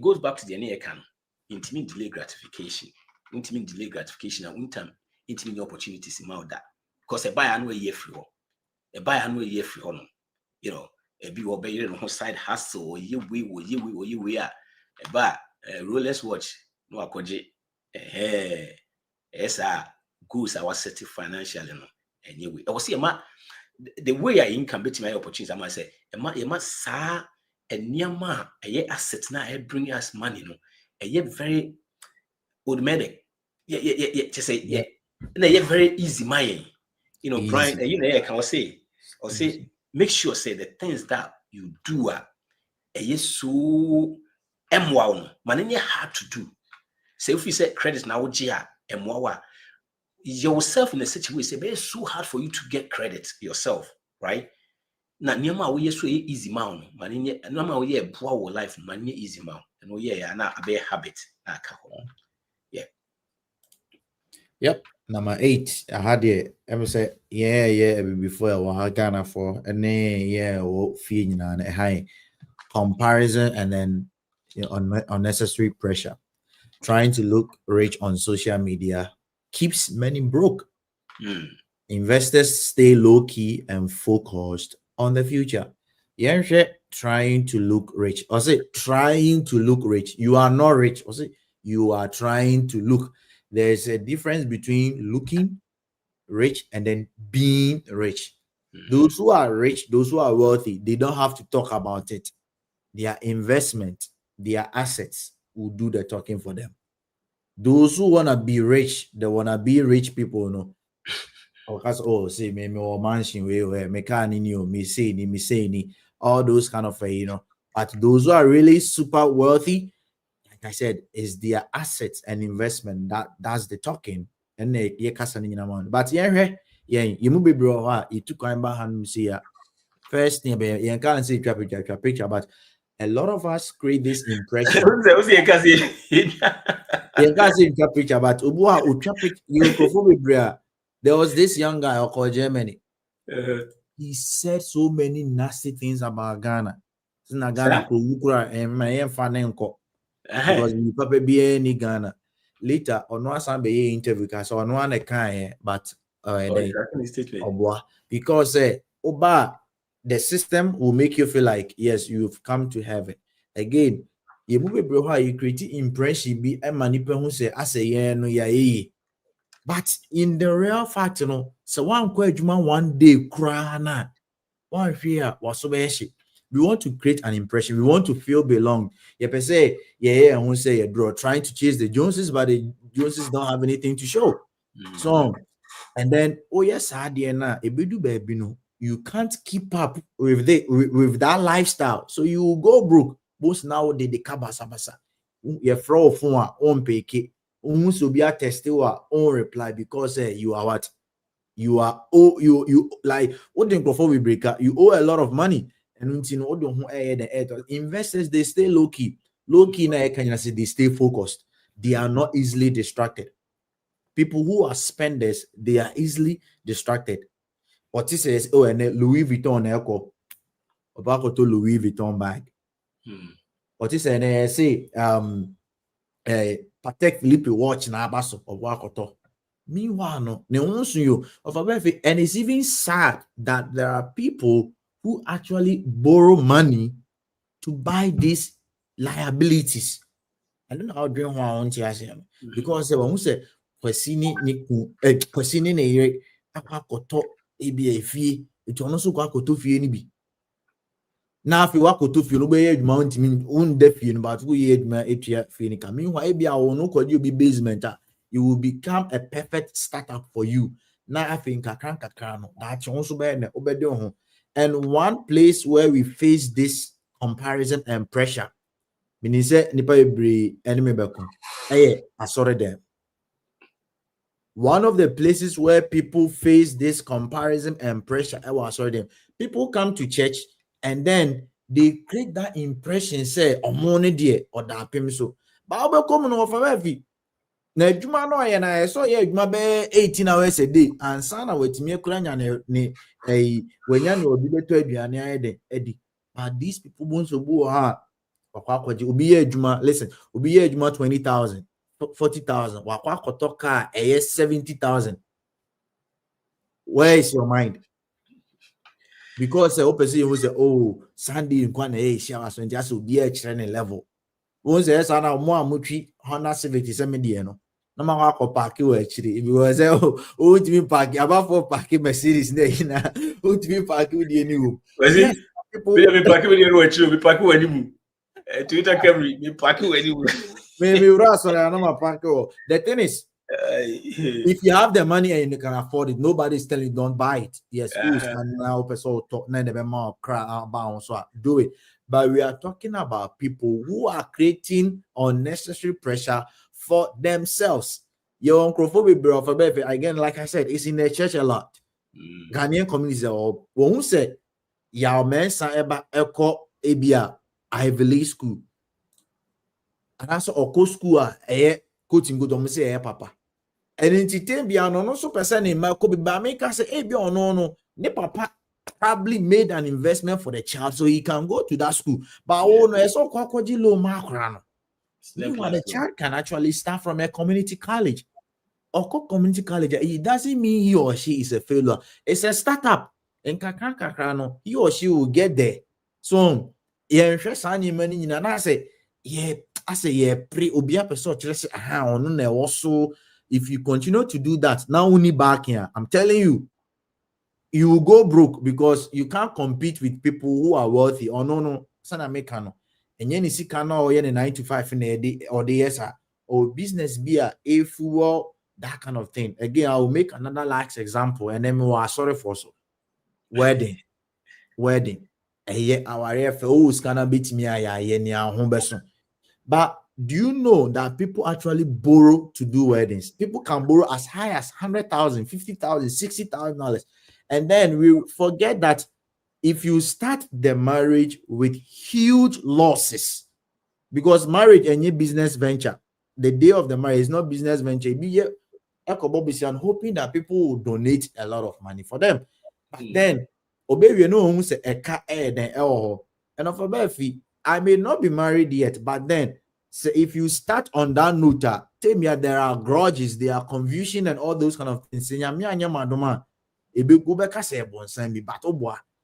goes back to the near can intimate delay gratification and intimate opportunities in that because a buy annual year free a be obey on side hustle or you are a buy a Rolex watch no akoje goods I was setting financially anyway I was see the way I income bet my opportunities, I must say, you must say, and near ma, a asset now, bring us money, no, a yet very automatic, just say, yeah, and a very easy money, Brian, I can say, make sure, say the things that you do are a yes, so money hard to do. Say, if you say credit now, Gia, and yourself in a situation, it's so hard for you to get credit yourself, right? Now, Niama, we so easy man, money, Nama, we poor life, money easy man, and we are not a bad habit. Yeah. Yep. Number 8, I had it. I say, yeah, before I was Ghana for and feeling and a high comparison and then unnecessary pressure. Trying to look rich on social media keeps many broke. Investors stay low-key and focused on the future. Trying to look rich. Or say trying to look rich. You are not rich. Or say you are trying to look. There's a difference between looking rich and then being rich. Those who are rich, those who are wealthy, they don't have to talk about it. Their investment, their assets will do the talking for them. Those who want to be rich, they want to be rich people, no. Because say me or mansion me can me say all those kind of but those who are really super wealthy, like I said, is their assets and investment that's the talking. And but you move bro, you took time back and see first thing you can't see picture, but a lot of us create this impression. You can't see picture, but there was this young guy called Germany. He said so many nasty things about Ghana. Ghana because you probably be any Ghana. Later, on one interview, because on one kind, but because the system will make you feel like yes, you've come to heaven. Again, you create impression be a manipulation who say I say yeah no yeah. But in the real fact, so one question one day cry one fear was so basic. We want to create an impression. We want to feel belong. You per say, yeah, I won't say a draw, trying to chase the Joneses, but the Joneses don't have anything to show. So, and then, oh yes, baby, no, you can't keep up with with that lifestyle. So you will go broke. Both now they kabasa. Your fraud phone on pay. So be a test on reply because you are what? You are you like what the we breaker, you owe a lot of money. And the investors, they stay low-key. Low-key now can you say they stay focused. They are not easily distracted. People who are spenders, they are easily distracted. What he says, oh, and Louis Vuitton echo about to Louis Vuitton bag. What he said, say Patek Philippe watch na abaso of Wakoto. Meanwhile, no, and it's even sad that there are people who actually borrow money to buy these liabilities. I don't know how doing one because when we say Kwesini ne yere akwakoto ebi efie etu ono so kwakoto fie ni bi na afi wakoto fie no be ye adwuma ntimi unde fie no but wo ye adwuma etua fie ni ka meanwhile ebi a wo no kwadi obi basement a you will become a perfect startup for you. Now I think that also be. And one place where we face this comparison and pressure, meaning say nipa every enemy bekom. I saw them. One of the places where people face this comparison and pressure, I saw them. People come to church and then they create that impression, say, oh, money dear or that pim so. But I'll be coming over every. Na juma no ya na so ya juma be 18 hours a day and sana wetimi akuranya ne wenya ne obi beto aduane ayede edi. But these people won't so bu ha wakwakoje obi ya juma, listen, obi ya juma 20,000 40,000 wakwakoto car 70,000. Where is your mind? Because the opposite who say, oh, Sunday in Kwana shower so just will be a training level. Once there's an more muchi Honda Civic is a mediano. No matter how park you actually, because oh, to be parking about for parking Mercedes, now, who to be parking with the new. Yes, people be parking with the actually, be parking with you. Twitter Camry, be parking with you. Maybe the thing is, if you have the money and you can afford it, nobody's telling you don't buy it. Yes, and now person talk about so do it. But we are talking about people who are creating unnecessary pressure for themselves. Your uncle again, like I said, it's in the church a lot. Ghanaian communities are who said, "Your man sa eba eko ebia Ivy League school." And also Oko school coaching go to say papa. And in bia no so person in my could be by make us say no ne papa probably made an investment for the child so he can go to that school. But no so low mark. The child can actually start from a community college. Or community college, it doesn't mean he or she is a failure. It's a startup. And he or she will get there. So yeah, money and I say, yeah, pre obia person also if you continue to do that now only back here, I'm telling you, you will go broke because you can't compete with people who are wealthy or no sana mekano and yen is kana or yen 9 to 5 in a day or the yes or business be a fuel that kind of thing. Again, I will make another lax example and then we are sorry for so wedding our FO is gonna beat me but do you know that people actually borrow to do weddings? People can borrow as high as 100,000, 50,000, $60,000. And then we forget that if you start the marriage with huge losses, because marriage and your business venture, the day of the marriage is not business venture. I'm hoping that people will donate a lot of money for them. But then, obey no say a car and of a fee. I may not be married yet, but then so if you start on that note, tell me there are grudges, there are confusion and all those kind of things.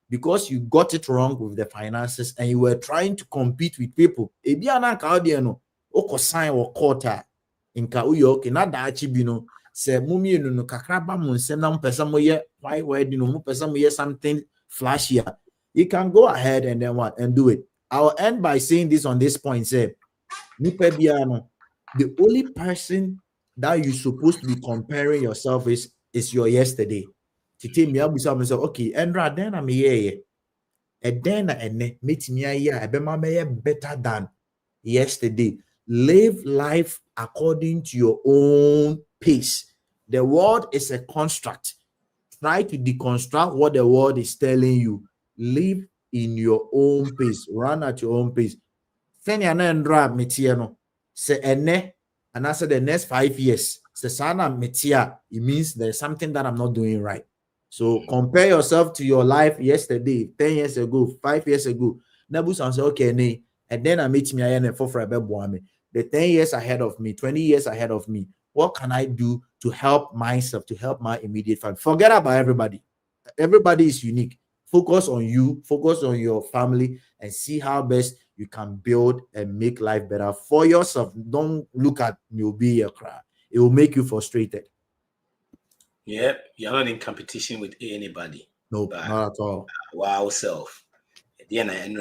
Because you got it wrong with the finances and you were trying to compete with people. Sign or quarter in Kauyo, not that se mummy no kakraba mo nsem na mpesa mo ye why wedding no mpesa mo ye something flashier, you can go ahead and then what and do it. I'll end by saying this on this point. Say, the only person that you're supposed to be comparing yourself is your yesterday. To take me up with myself, okay, Andra, then I'm here. And then meet me here, better than yesterday. Live life according to your own pace. The world is a construct. Try to deconstruct what the world is telling you. Live in your own pace. Run at your own pace. Say ene, and I said the next 5 years. Say sana metia. It means there's something that I'm not doing right. So compare yourself to your life yesterday, 10 years ago, 5 years ago. Nabusan say okay, nee, and then I meet me for the 10 years ahead of me, 20 years ahead of me. What can I do to help myself, to help my immediate family? Forget about everybody. Everybody is unique. Focus on you, focus on your family, and see how best you can build and make life better for yourself. Don't look at newbie a cry. It will make you frustrated. Yeah, you're not in competition with anybody. No, not at all. Wow, self. At the end, and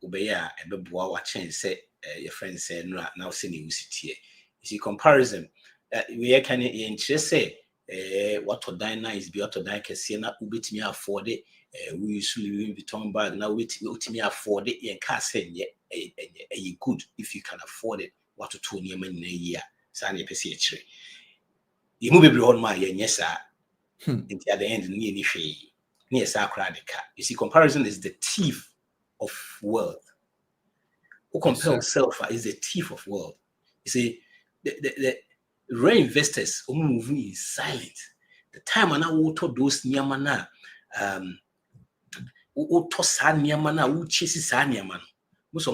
Ubeya, a beboa watching say your friend say now sending you sit here. You see, comparison. We can just say what to dine nice be to dine can see not ubit me afford it. We usually be turn back now wait me afford it and can't say a good if you can afford it. What to 2 year in a year. Sandy PCH. You move beyond my yes, sir. At the end, near Sacradica. You see, comparison is the thief of wealth. Who compare self is the thief of wealth. You see, the rare investors who move in silent. The time I will talk those niamana, who toss niamana, who chases niaman, most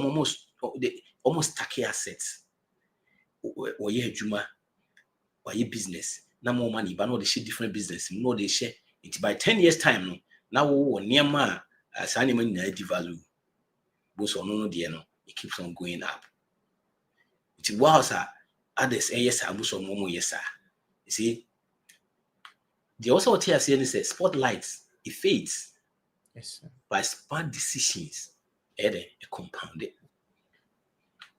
almost take assets. Or ye juma. Or your business, no more money, but no, they share different business. No, they share it by 10 years' time. Now, near ma as animal value. Both or no, dear, no, it keeps on going up. It was others, yes, I was on Momo, yes, sir. You see, the also what here saying is spotlights, it fades. Yes, sir. By smart decisions, a compounded.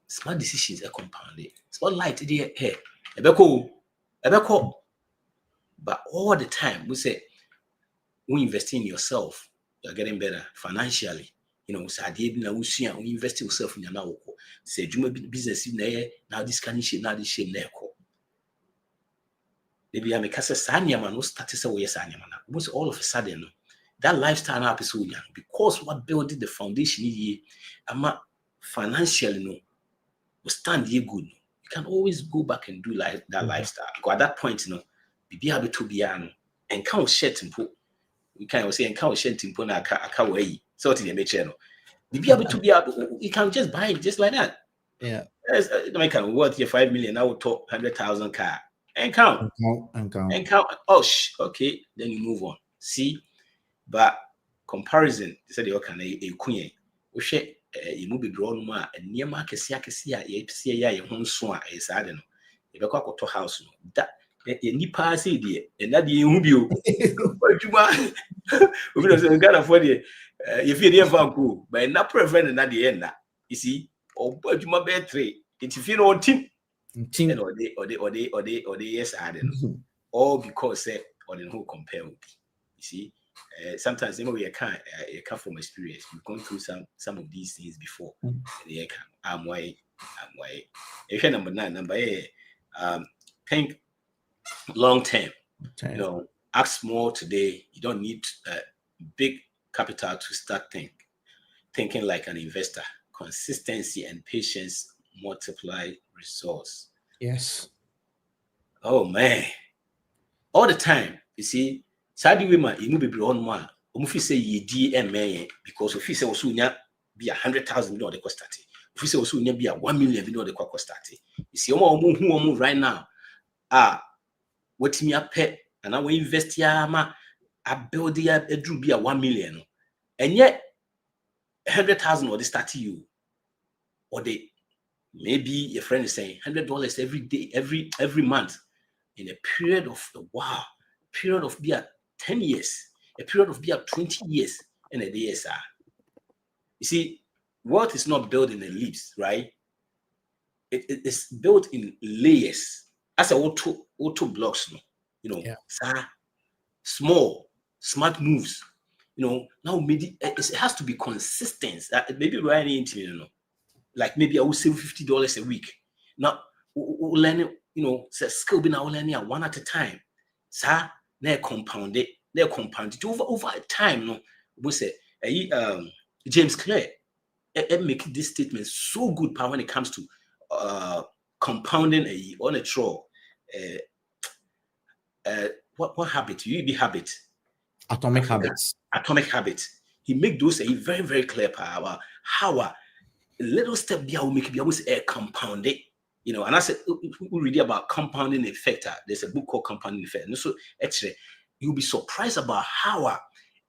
Smart decisions are compounded. Spotlight, dear, hey, but all the time we say we invest in yourself, you're getting better financially. You know, so we invest in yourself in your now. Say business in there now this kind of shit, now this shit there. Maybe I make a sanya man who started to say sanya man. Almost all of a sudden that lifestyle up is so young because what building the foundation here, financially no will stand here good. You can always go back and do like that lifestyle. Because at that point, you know, be able to be and count shit and put. We can say and count shit and put a car way. So to the channel. Be able to be able, you can just buy it just like that. Yeah. I can worth your 5 million. I will talk 100,000 car and count. Oh, okay. Then you move on. See, but comparison. They said you can a queen. We share. You move drawn more and near market Siakasia, ye home swan, a sadden. If a cock to house, that any pass idea, and that you will be. We don't get afford it. If you're near cool, but not preferring at the end. You see, or but you might bear three. If you know team, or they, yes, I don't know. All because or the whole compare with. You see. Sometimes we can't from experience. We've gone through some of these things before. I'm why. If you're number 9, number 8, think long term. You know, act small today. You don't need big capital to start thinking like an investor. Consistency and patience multiply results. Yes. Oh man, all the time. You see. Sadi women, you be on one. Say ye DMA because if you say also be 100,000 million the cost. If you say also be 1 million million the cost. You see, who right now what me a pet and I will invest ya I build a drew be 1 million and yet 100,000 or they start you or they maybe your friend is saying $100 every day, every month, in a period of period of be at 10 years, a period of be at 20 years, and a DSR. You see, wealth is not built in the leaps, right? It is built in layers. As a auto blocks, small, smart moves. Now maybe it has to be consistent. Maybe right into, like maybe I will save $50 a week. Now we'll learn, skill be now learning one at a time. Sir, they compound it over time. No, we say James Clear make this statement so good when it comes to compounding on a throw. What habit? You be habit. Atomic habits. Atomic habits. He make those a very, very clear power. How a little step there will make it be almost a compound it. And I said we read about compounding effect. There's a book called Compounding Effect. And so actually, you'll be surprised about how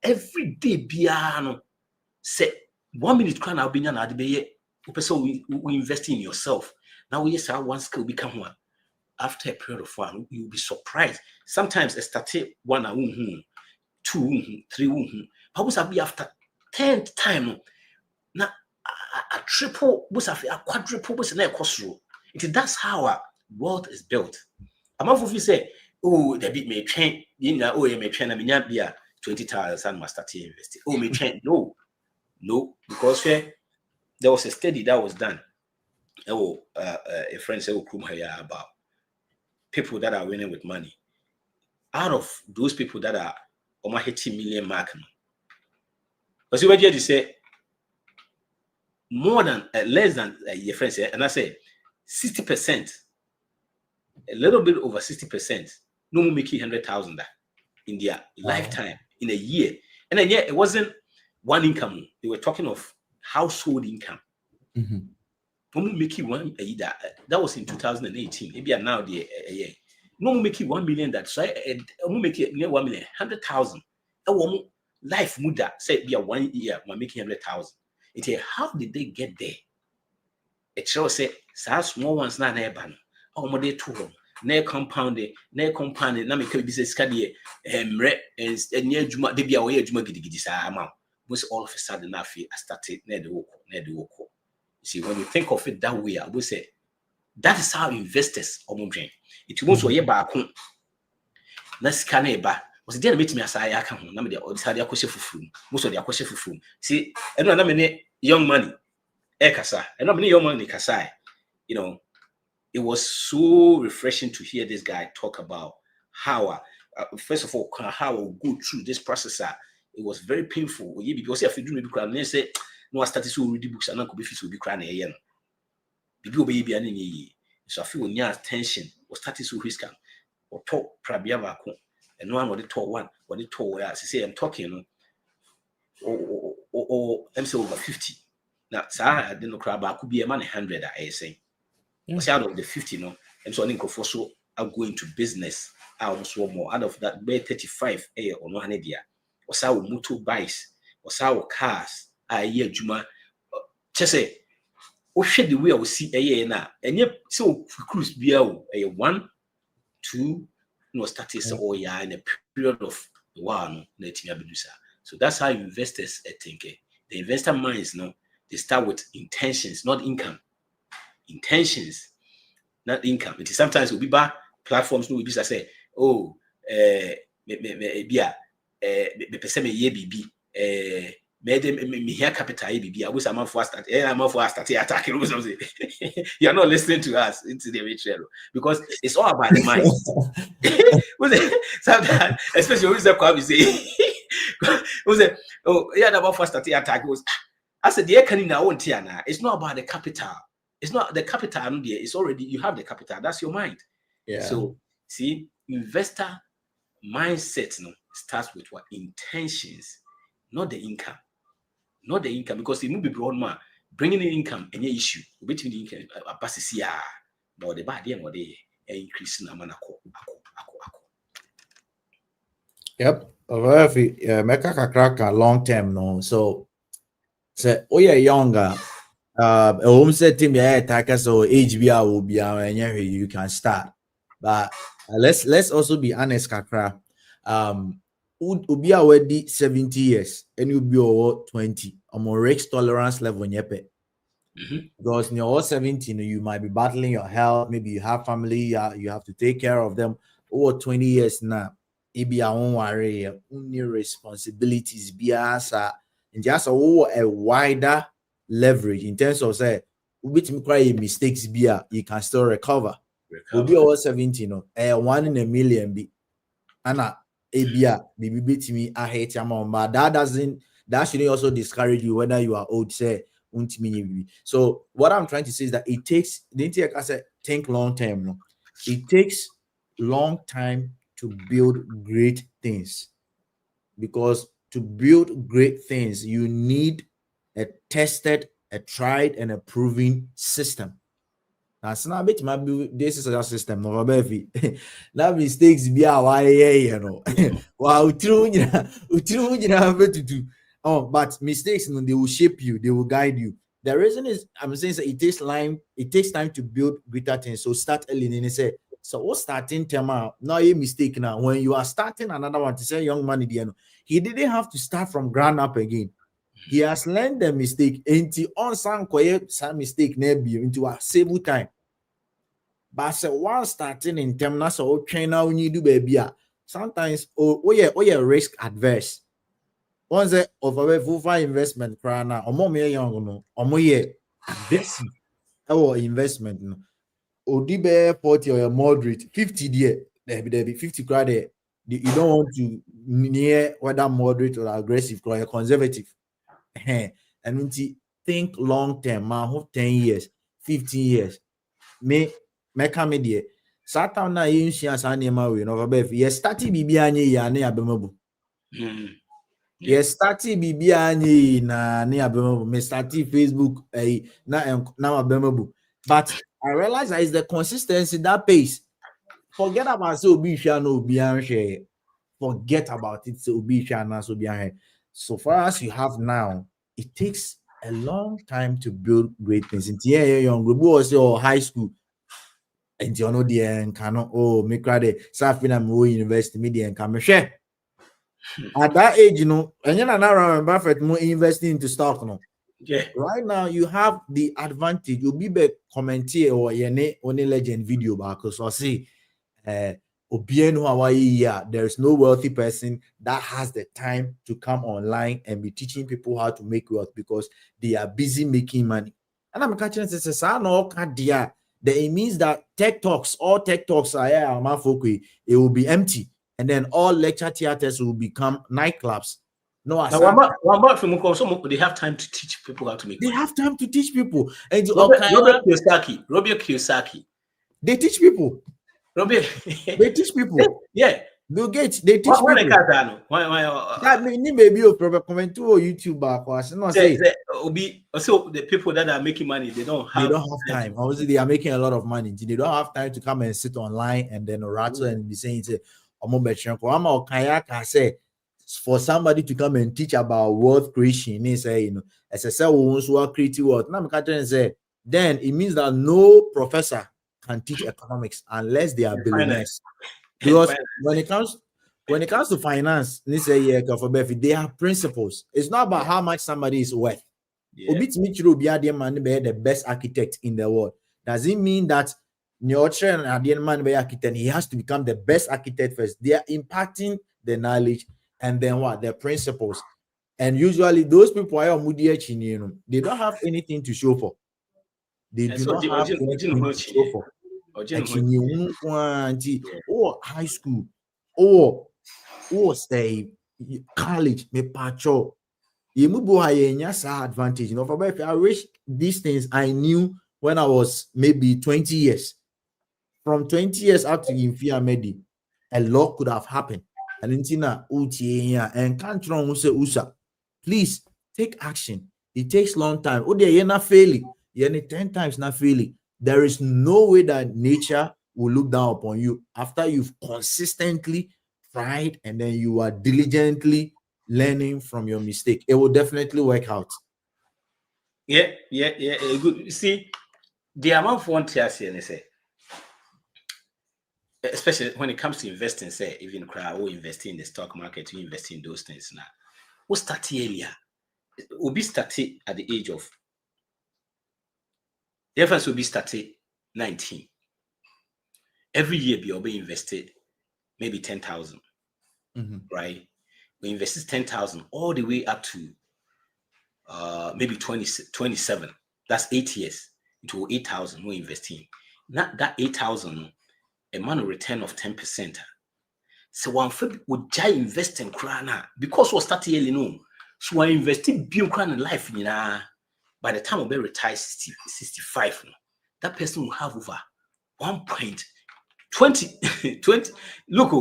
every day biano say 1 minute crown I'll be an we invest in yourself. Now yes, one skill become one. After a period of one, you'll be surprised. Sometimes it started 1 2 3 But be after 10th time now a triple a quadruple that's how our wealth is built. I'm not if you say, oh, the bit may train, you may train a million beer 20,000 and must start investing. Oh, may train. No, because there was a study that was done. A friend said about people that are winning with money. Out of those people that are on my 80 million mark, but see what you say, more than less than your friend said, and I say 60%, a little bit over 60%, no more making 100,000 in their lifetime in a year, and then it wasn't one income. They were talking of household income. Making one that was in 2018. Maybe now the year. No making 1 million. That so I make it near 1 million, 100,000. Life muda say be a 1 year, we're making 100,000. It's how did they get there? It shows say small ones not ban. Oh, they too. Ne compounded. Now make a business career. And near Juma, they be away Juma giddy amount. Was all of a sudden I started near the walk. See, when you think of it that way, I will say that is how investors are moving. It won't so ye back home. Let's can was there meet me as I can home. Number the question for most of the question for see, and no many young money, Ekasa, and not many young money Kasai. It was so refreshing to hear this guy talk about how, first of all, how I go through this process. It was very painful. Because if you do maybe cry, they say, no, I started to read books and I could be fit to be crying again. Baby, any so I feel near tension or started to risk or talk Prabia and no one would talk one, what it told us. Say, I'm talking, or I'm so over 50. Now, sir, I didn't cry, but I could be a man 100, I say. Was out of the 50, and so I think for so I'll go into business. I almost want more out of that, by 35 or no idea. Or our motorbikes, or our cars, a year Juma. Just say, oh, shit, the way I will see a year now, and yet so cruise be a 1, 2, status or in a period of 1, so that's how investors think. The investor minds, they start with intentions, not income. Intentions, not income. It is sometimes will be bad platforms. No, we just say, oh, me ye bibi me here capital bibi. I wish I'm for start. I'm for start attacking or something. You are not listening to us into the material because it's all about the mind. Sometimes, especially when we say, we say, oh, yeah, about for start attack was. I said, the can in our own tiana. It's not about the capital. It's not the capital. It's already you have the capital. That's your mind. Yeah. So see, investor mindset starts with what intentions, not the income. Not the income, because it will be broad man bringing in income any issue between the income but the bad or the increase in amanako. Yep. Meka kakraka long term no. So oh yeah younger home set team yeah attacker so HBR will be and you can start. But let's also be honest, kakra. Ubi already 70 years and you'll be over 20. Risk tolerance level nyepe. Because in your 17, you might be battling your health, maybe you have family, you have to take care of them. Over 20 years now, maybe I won't worry, only responsibilities be as and just a wider leverage in terms of say, which mistakes be you can still recover. Will be over 17, 1 in a million be Anna Abia, beat me, I hate your mom, but that shouldn't also discourage you whether you are old, say. So what I'm trying to say is that it takes think long term. No? It takes long time to build great things, because to build great things you need a tested, a tried, and a proven system. That's not bit my this is a system. No, baby, that mistakes be our you know. Wow, true, to do. Oh, but mistakes, you know, they will shape you, they will guide you. The reason is I'm saying that it takes time to build greater things. So start early and say, so what's starting term out? Now a mistake now. When you are starting another one to say young man, he didn't have to start from ground up again. He has learned the mistake into on some mistake into a stable time. But so once starting in term, that's all train now when you do baby. Sometimes yeah risk adverse. Once the of a full investment crana or more young no or more aggressive our investment no. Odibe 40 or moderate 50 there there be 50 credit. You don't want to near whether moderate or aggressive or conservative. And when you think long term, man, 10 years, 15 years, me come there. Satan na insurance and we no be yes starting bibia nye ya na abemabu. Yes starting bibia nye na abemabu. Me starting Facebook na abemabu. But I realize that it's the consistency that pays. Forget about so be no be forget about it so be so be. So far as you have now, it takes a long time to build great things. In young was your high school. And you know the cannot me cry Safina university media and come share. At that age, you know, and you're not around Buffett more investing into stock. No, yeah. Right now you have the advantage. You'll be back commenting or only legend video back because I see there's no wealthy person that has the time to come online and be teaching people how to make wealth because they are busy making money. And I'm catching this then it means that all tech talks are it will be empty, and then all lecture theaters will become nightclubs. No, they have time to teach people how to make money. They have time to teach people. And Robert Kiyosaki. They teach people. They teach people. Yeah. Bill Gates, they teach people. That maybe you probably comment to YouTube back. So the people that are making money, they don't have time. Obviously, they are making a lot of money. They don't have time to come and sit online and then rattle and be saying, for somebody to come and teach about wealth creation, they say, as I said, we want to create wealth. Now, then it means that no professor can teach economics unless they are billionaires. Because when it comes to finance, they have principles. It's not about how much somebody is worth. The best architect in the world. Does it mean that he has to become the best architect first? They are impacting the knowledge and then the principles. And usually those people are they don't have anything to show for. They do not have anything to show for. High school stay college me pacho advantage. If I wish these things I knew when I was maybe 20 years. From 20 years up to Infia Medi, a lot could have happened. And and can't wrong say usa. Please take action. It takes long time. You're not failing. You're 10 times not failing. There is no way that nature will look down upon you after you've consistently tried and then you are diligently learning from your mistake. It will definitely work out. Yeah. Good. You see, the amount for one TRC and say, especially when it comes to investing, say, even crowd who invest in the stock market, you invest in those things now. What start earlier? Will be started at the age of, the first will be started 19. Every year, be invested maybe 10,000, right? We invested 10,000 all the way up to maybe 27. That's 8 years into 8,000 we investing. Not that 8,000, a man of return of 10%. So one would jai invest in crana because we start early no. So I invested beyond crana life in by the time I'll be retired 65, that person will have over 1.20 look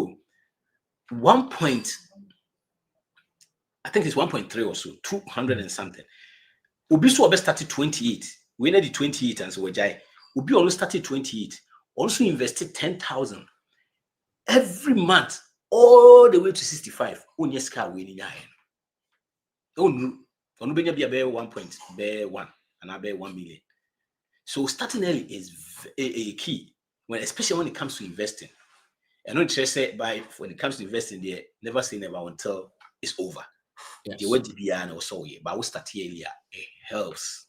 1 point, I think it's 1.3 or so, 200 and something. Obi so obi started 28. We need the 28 and so we Obi always started 28. Also invested 10,000 every month all the way to 65. Onye ska we ni nyae. Onu benya bia be 1.1 and be 1 million. So starting early is a key especially when it comes to investing. And not just say when it comes to investing, there never say never until it's over. Yes. The word DBN or so, but we start earlier. It helps.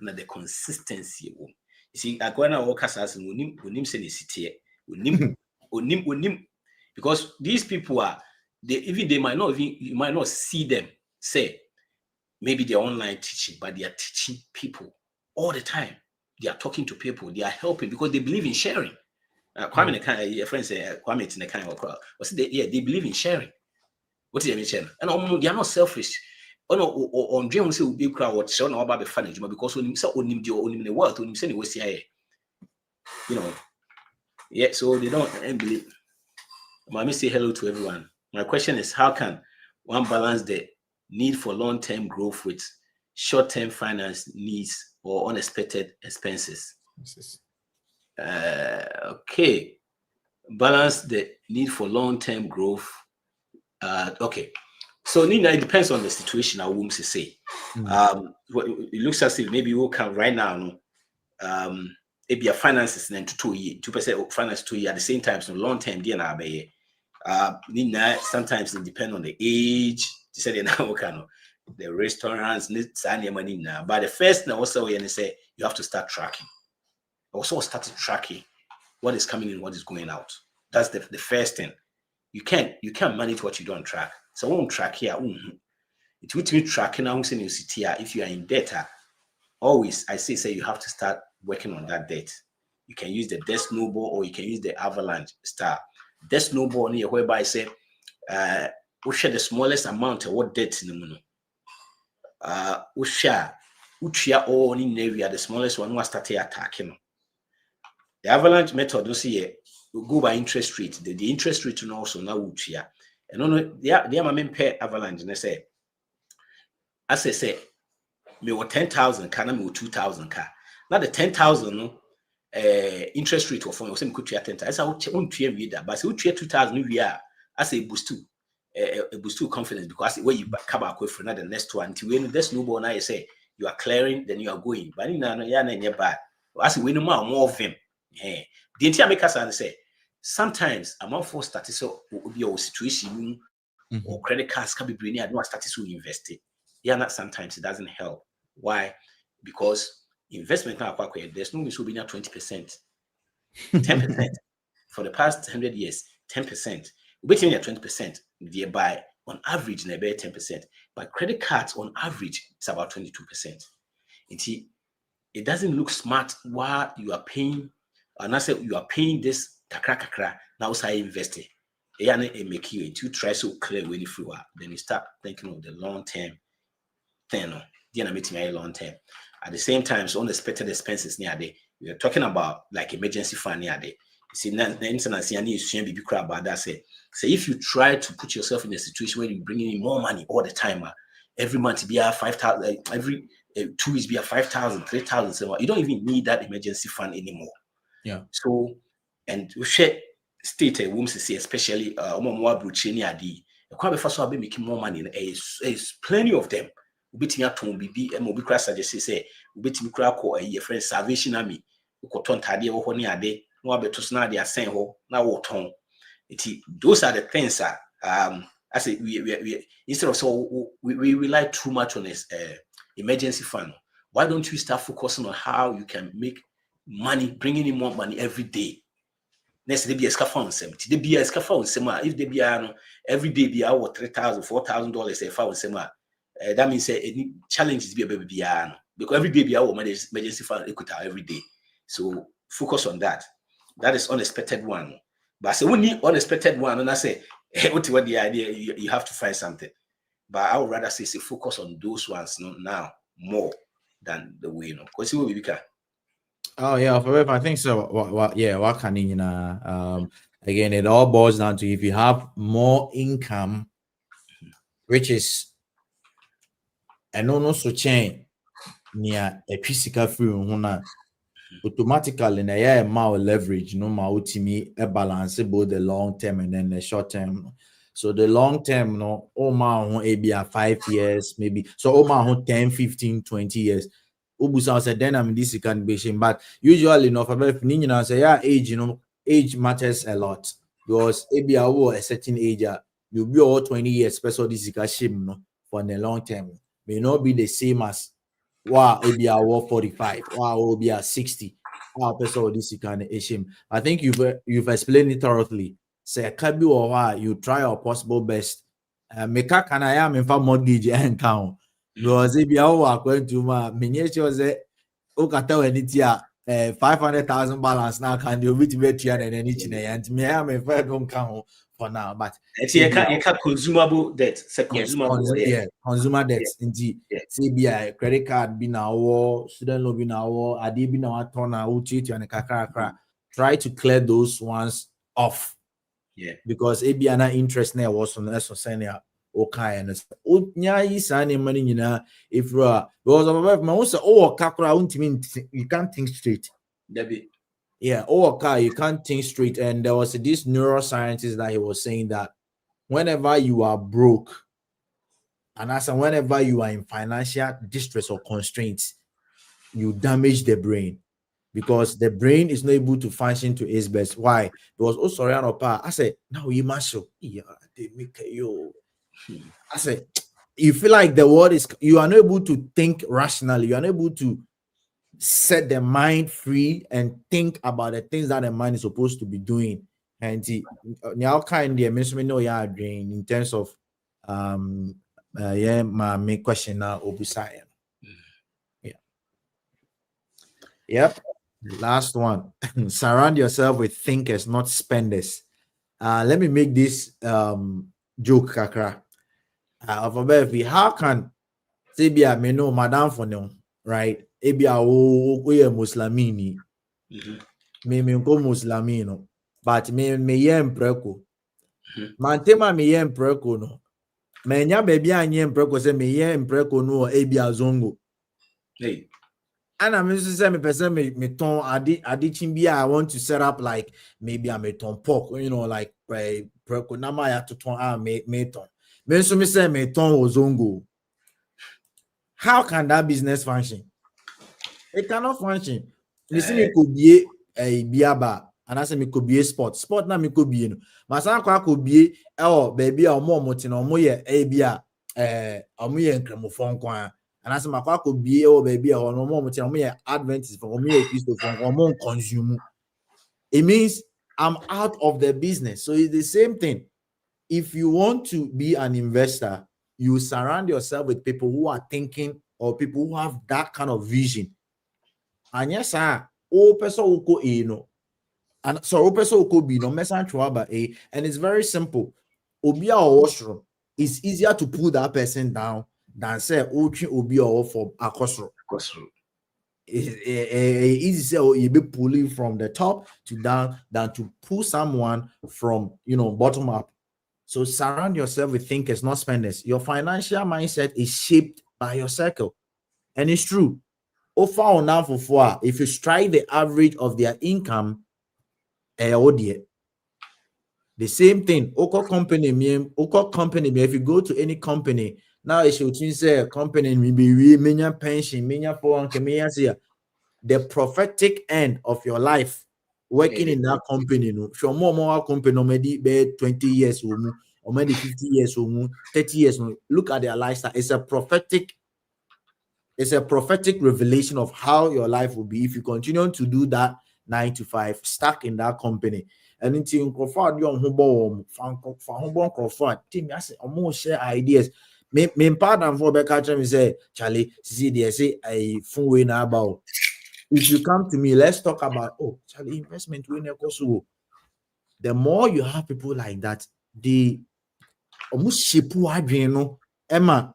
And the consistency. You see, I go and work as unim say city, unim, because these people are they might not even you might not see them say maybe they're online teaching, but they are teaching people all the time. They are talking to people, they are helping because they believe in sharing. Kwame Nkrumah, your friend say Kwame Nkrumah, they believe in sharing. What is the mission? And they are not selfish. On dream say will be crowd what show no about the fun because when you say onim the world, when you say we see yeah, so they don't believe. Let me say hello to everyone. My question is, how can one balance the need for long-term growth with short-term finance needs or unexpected expenses? Okay, balance the need for long-term growth. Okay, so Nina, it depends on the situation. I won't say. It looks as if maybe we'll come right now. If your finances then to 2% finance 2 years at the same time, so long-term DNA. Nina, sometimes it depends on the age. You said the restaurants need money now. But the first now also when they say you have to start tracking. Also started tracking what is coming in, what is going out. That's the first thing. You can't manage what you don't track. So won't track here. It will be tracking now if you are in debt. Always I say you have to start working on that debt. You can use the debt snowball or you can use the avalanche star. Debt snowball here whereby I say we share the smallest amount of what debt in the moon. We share all in area, the smallest one was started attacking. The avalanche method, you see, we go by interest rate. The interest rate and also now would share. And on they are my main pair avalanche. And I say, as I say, me what 10,000 car, me 2,000 car. Now the 10,000 interest rate of phone, same could share 10,000. As I won't share with that, but we share 2,000 we are as a boost to confidence because where you come back with for another next one. Until when there's no more now, you say you are clearing, then you are going. But in you're bad. As we know more of them. The entire makers and say sometimes amount for statistics will be a situation or credit cards can be bringing at no statistics will invest it. Yeah, not sometimes it doesn't help. Why? Because investment now there's no use will be 20%, 10% for the past 100 years, 10%. We're between 20%, thereby on average, never 10%. But credit cards on average it's about 22%. It doesn't look smart while you are paying. And I said you are paying this kakra now say investing. It make you try so clear when you feel then you start thinking of the long term thing. Then I'm meeting a long term. At the same time, so unexpected expenses near day. We are talking about like emergency fund near day. You see, the internet is be crap about that. Say if you try to put yourself in a situation where you bring in more money all the time, every month be 5,000, every 2 weeks be 5,000, 3,000, you don't even need that emergency fund anymore. Yeah. So, and we share state women say, especially more bruchini adi. The first one be making more money. Is plenty of them. ubetimi aton bibi e ma obi kra suggest say ubetimi kra ko a friend Salvation Army ukoton tade wo ho ne ade no abeto so na ade asen ho na wo ton. Those are the things that I say we instead of so we rely too much on this emergency fund. Why don't you start focusing on how you can make money, bringing in more money every day? Next day be a scaffold sem. Today be a scaffold sem. If they be every day be our $3,000, $4,000 a found sem. That means any challenges be a baby because every day be our emergency fund equity every day. So focus on that. That is unexpected one. But I say we need unexpected one, and I say what the idea you have to find something. But I would rather say focus on those ones now more than the way because it will be can. Oh yeah, forever. I think so. What can you know? Again, it all boils down to if you have more income, which is and no so chain near a physical free automatically na more leverage no more ultimately a balance both the long term and then the short term. So the long term no maybe 5 years maybe so 10 15 20 years ubusa say then I'm this can be but usually no for you say age matters a lot because maybe a certain age you'll be all 20 years special this no for the long term may not be the same as wow, it'll be 45. Wow, it'll be 60. Wow, person this kind of issue. I think you've explained it thoroughly. Say, can be or you try your possible best. Make a can I am in fact mortgage and count because if you are going to my miniature say, okay, tell 500,000 balance now can you be to and then each and me am in fact don't count for now, but you can't consumable debt. Consumer debt. Indeed, CBI credit card be now student loan be now adi be now turn out cheat and kakra. Try to clear those ones off. Yeah, because ABN interest now was on us sending okay and nya signing money if because of my also kakra you can't think straight. Debbie. Yeah, okay, you can't think straight. And there was this neuroscientist that he was saying that whenever you are broke, and as whenever you are in financial distress or constraints, you damage the brain because the brain is not able to function to its best. Why? Because oh sorry, I said, now you must show. Yeah, they make you. I said, you feel like the world is you are not able to think rationally, you are not able to set the mind free and think about the things that the mind is supposed to be doing. And now kind of know in terms of my main question now Obusaya. Yep. Last one. Surround yourself with thinkers, not spenders. Let me make this joke kakra. How can say be a me know madam for no, right? Ebia we Muslimini. Me ko Muslimino. But me preko. Mantema me preko no. Menya baby anye preko se me preko no ebia zongo. Hey. And I'm say me person me ton adi chimbia I want to set up like maybe I'm a ton pork, like preko na ma ya to ton me ton. Me so me say me ton ozongo. How can that business function? It cannot function. You see me could be a biaba and I say me could be a sport na me could be no. Masan kwa could be baby or more motin or more a bia omuye nkremofon kwa and I say makwa could be baby or no more motin omuye adventist for omuye christopher or more consume. It means I'm out of the business. So it's the same thing. If you want to be an investor, you surround yourself with people who are thinking or people who have that kind of vision. And yes, person go and so person go be no message about and it's very simple. Obia or washroom, it's easier to pull that person down than say Obi or for a crossroad. Easy say you be pulling from the top to down than to pull someone from bottom up. So surround yourself with thinkers, not spenders. Your financial mindset is shaped by your circle, and it's true. If you strike the average of their income, the same thing. If you go to any company Now it should say company maybe menya pension, menya 401k, menya say the prophetic end of your life working in that company. No, show more company maybe be 20 years or maybe 50 years 30 years. Look at their lifestyle. It's a prophetic revelation of how your life will be if you continue to do that 9 to 5 stuck in that company. And until share ideas. Me pardon for catch me say, Charlie, see they say I phone way now about. If you come to me, let's talk about Charlie, investment we never. The more you have people like that, the almost shape Emma,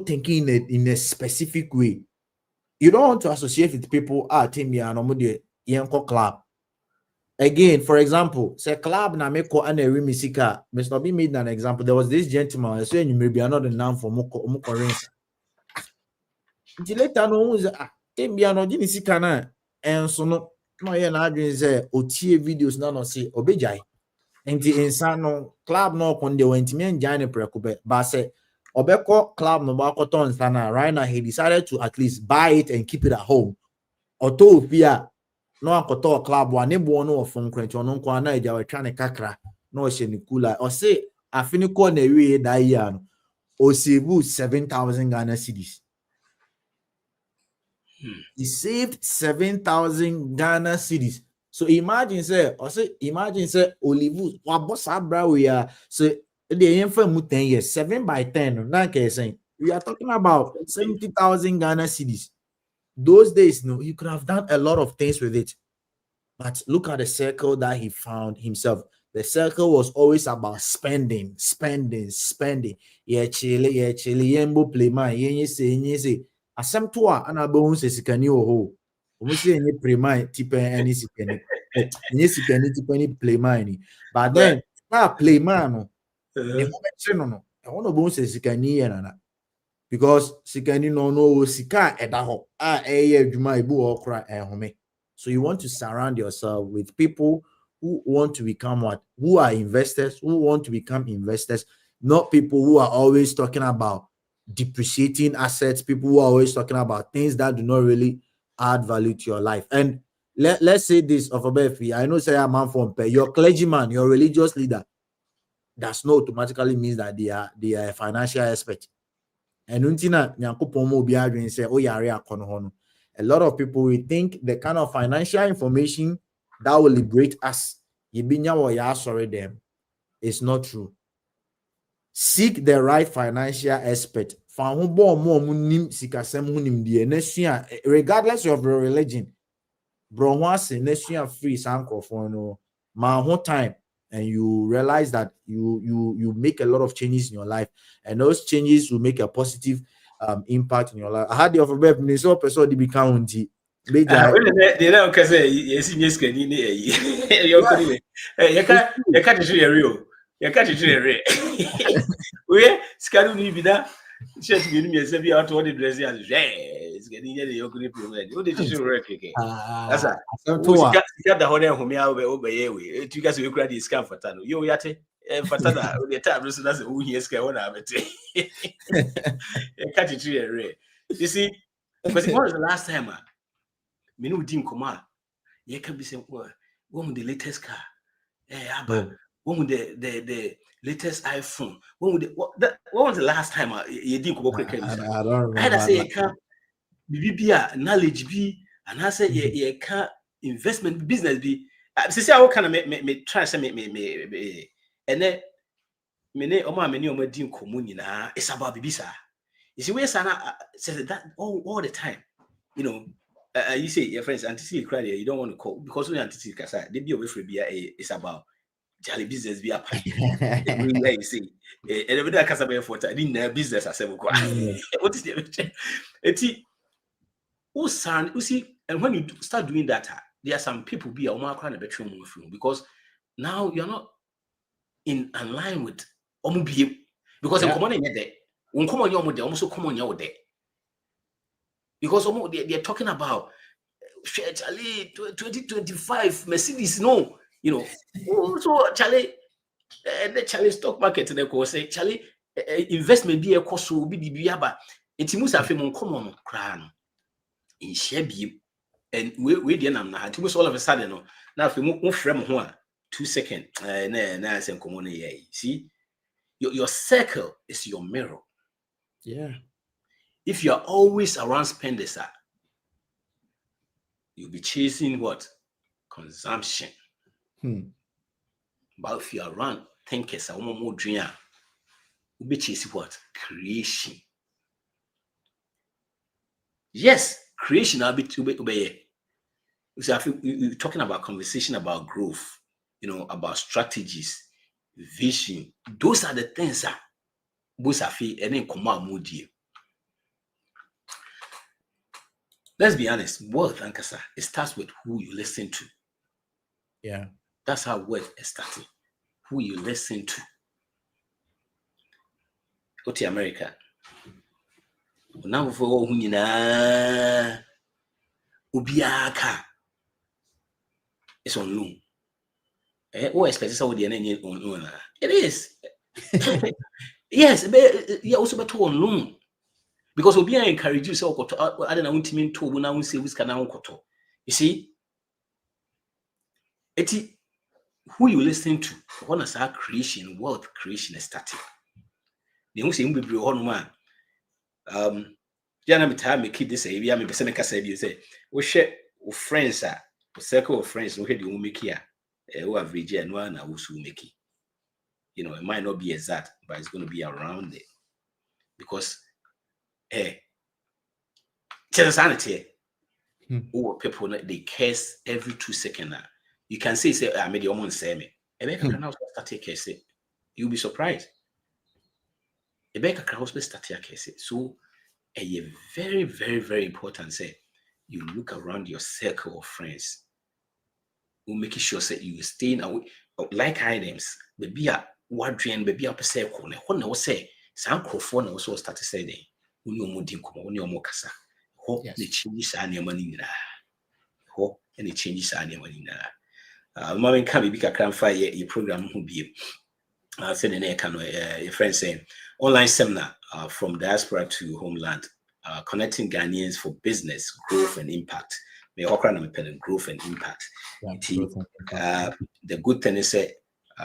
thinking in a specific way. You don't want to associate with people club. Again, for example, say club na meko and a rimisika. Mr. B made an example. There was this gentleman. I say you may be another noun for moko rings. Later no Timbiano Jinisika na and so no say otie videos na no say obejai. Enti insano club no konde went me and Jane Prekube, but say Obeko club no bakoton sana. Right now he decided to at least buy it and keep it at home. Otopia no akoto club one nebo no from Crench on Uncle na ija we trying kakra no shenikula or say afiniko na we that year no o save 7,000 Ghana cedis. He saved 7,000 Ghana cedis. So imagine say Olivu wabosa bra we are so the info 10 years 7 by 10 na saying we are talking about 70,000 Ghana cedis. Those days, no, you could have done a lot of things with it. But look at the circle that he found himself. The circle was always about spending. Yeah, chile, yembo play man, yenye say. Asem toa anabon se sikani oho. Almost any play man, tipe any sikani. Any sikani tipe play man. But then, play man, no. I want to bon se sikani yana. Because sikani no sika edaho adwuma ibu okra ehome. So you want to surround yourself with people who want to become who are investors, who want to become investors, not people who are always talking about depreciating assets, people who are always talking about things that do not really add value to your life. And let's say this of a I know say I'm man from your clergyman, your religious leader does not automatically means that they are a financial expert. And untina nyankopon mo bi adwen say o yare akono ho no, a lot of people will think the kind of financial information that will liberate us yibinya wo ya sorry them is not true. Seek the right financial expert. Fa ho bo mo nim sikasem ho nim de na regardless of your religion. Bro ho ase na sua free sankrofon no ma ho time. And you realize that you make a lot of changes in your life, and those changes will make a positive impact in your life. I had the offer back when so person they become they don't say yes in yes can you can't show real. You can't show real. We schedule be that shit give me a out what the dress is it's getting your grip. What did you show again? That's got the honor whom you obey. You guys will credit scam for Tano. You yate for Tana, the time, that's who he is going to have it. Catch it to a ray. You see, because what was the last time? Minu didn't come out. You can be saying, one with the latest car. One with the latest iPhone. What was the last time you didn't come out? I don't remember. I had to say, BBA knowledge be, and I say, you can't investment business be. Say, I kind of me try to me, and then many didn't come in. It's about Bibisa. You see, where Sana says that all the time, you know. You say your friends anticipate cry you don't want to call because when anticipate they be away from it's about jolly business be up. You see, and every day I for I didn't business as well. What is the who see, and when you start doing that, there are some people be a bedroom because now you're not in line with because I'm coming in there. When come on your model, almost come on your day. Because they're talking about Charlie 2025 Mercedes, no, you know. So Charlie, the Charlie stock market they go say Charlie investment be a cost will be the aba. It's most of them common crown in shabby. And we didn't have that. It was all of a sudden. No, now if we move from 2 seconds, see, your circle is your mirror. Yeah. If you are always around spenders, you'll be chasing what? Consumption. But if you are around thinkers, more dream, you'll be chasing what? Creation. Yes, creation. I'll be too big. So I think we're talking about conversation about growth, about strategies, vision. Those are the things that both are feel and then come out moody. Let's be honest, wealth and kasa, it starts with who you listen to. Yeah. That's how wealth is starting. Who you listen to. Go to America. Now for all who Ubiaka. It's on loan. What expects on loan? It is. Yes, you also better on loan. Because Obia encourage you so I don't know to now say which can now. You see, it's who you listen to. When I say creation, wealth creation is starting. The only thing we be on man. Jana time me kid this area, me person can say you say, we share with friends, a circle of friends, no head you make here. Who have reached and one who make it. It might not be exact, but it's going to be around it. Because sanity. People they curse every 2 seconds. You can say I made your own say me. You'll be surprised. So a very, very, very important say you look around your circle of friends. We'll make sure that you stay away like items. Maybe a wardrobe, maybe a percent corner. What no say, some crowphone also start to say then. When you move in, when you more kasa. Hope the changes are near money. Hope any changes are near money. Mama can be a fire a program who be sending a friend saying online seminar from diaspora to homeland, connecting Ghanaians for business, growth and impact. May Okra growth and impact. The good thing is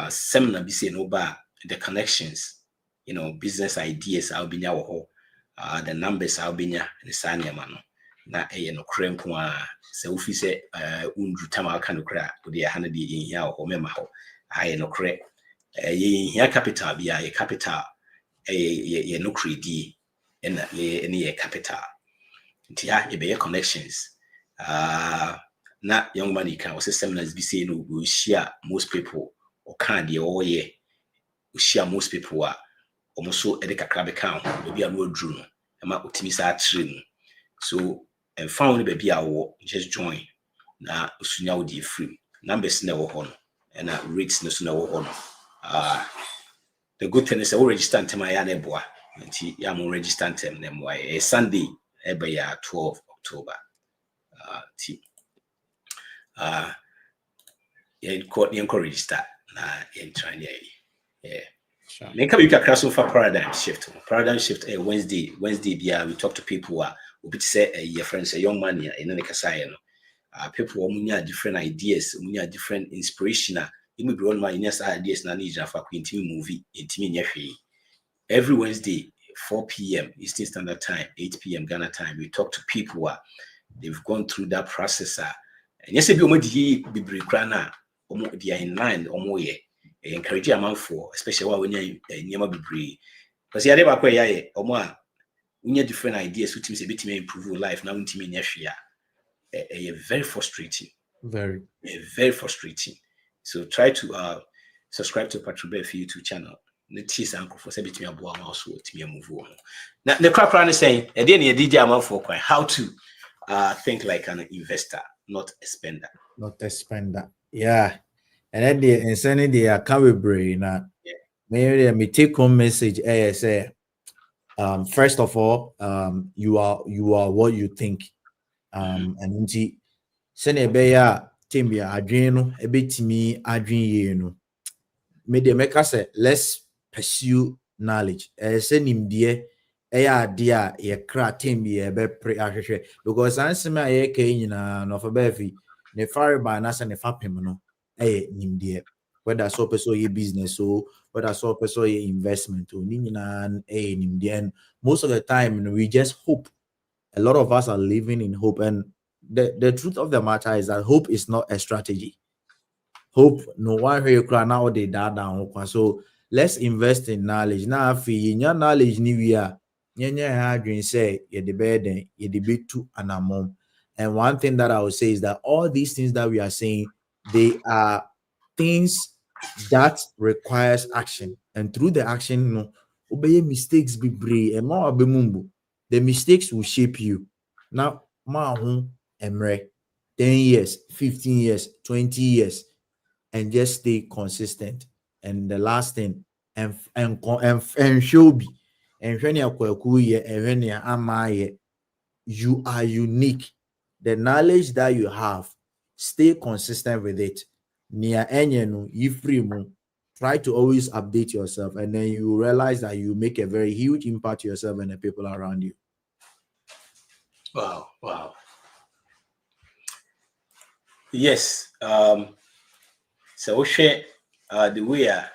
seminar be saying about the connections, business ideas I'll be now the numbers I'll be near the Sanya man. Na no krempo so if you say undru tama kan kra odi ha na de hia o mema ho aye no kre hia capital bia ye capital ye no credi na ye capital ntia ye be connections na young man can also seminars be say no we share most people or can de all ye we share most people are almost so e kakra be kan obi a no adru no e ma otimi sa atire so and found baby our just join na usunya wo di free numbers na wo ho no and rates no so na wo ho no the good thing is we registerntem ya na eboa nti ya mo registerntem na mo ay Sunday e be ya 12 October you register na in try yeah sure. Then come you can cross over paradigm shift Wednesday bia we talk to people we say your friends a young man in the kasaya no people who different ideas different inspiration you may be one my ideas na need for intimi movie intimi nyahwe every Wednesday 4 p.m. Eastern Standard Time 8 p.m. Ghana time we talk to people they've gone through that process and yes be omodi be krana they are in line omoye encourage a man for especially when you nyama be because ya dey back where ya omo a unya different ideas which means a bit may improve your life now into me very frustrating very frustrating so try to subscribe to Patrick Bear YouTube channel the tease uncle for say bit me aboa also to me move on now the crack is saying and then you DJ amount for how to think like an investor not a spender yeah and then the insanity I can't brain maybe me take home message say first of all, you are what you think. And indeed, Senebeya Timbia Adreno, a bit me Adriano. Media maker say, let's pursue knowledge. Send him dear. Idea ye cra team ye be pre ahwehwe because ansema ye kai na no for befi ne fare by na se ne fapem no nimdeɛ whether so person ye business so whether so person ye investment or ni nyina nimdeɛ. Most of the time we just hope. A lot of us are living in hope, and the truth of the matter is that hope is not a strategy. Hope no one here cry now they die down. So let's invest in knowledge. Now if you knowledge ni we are dream say you the burden you the bit to an amount. And one thing that I would say is that all these things that we are saying, they are things that requires action, and through the action, no obey mistakes be brave and more mumbo. The mistakes will shape you. Now, emre 10 years, 15 years, 20 years, and just stay consistent. And the last thing, and show be, and when you are unique. The knowledge that you have, stay consistent with it. Try to always update yourself, and then you realize that you make a very huge impact to yourself and the people around you. Wow. Yes. So we share the way I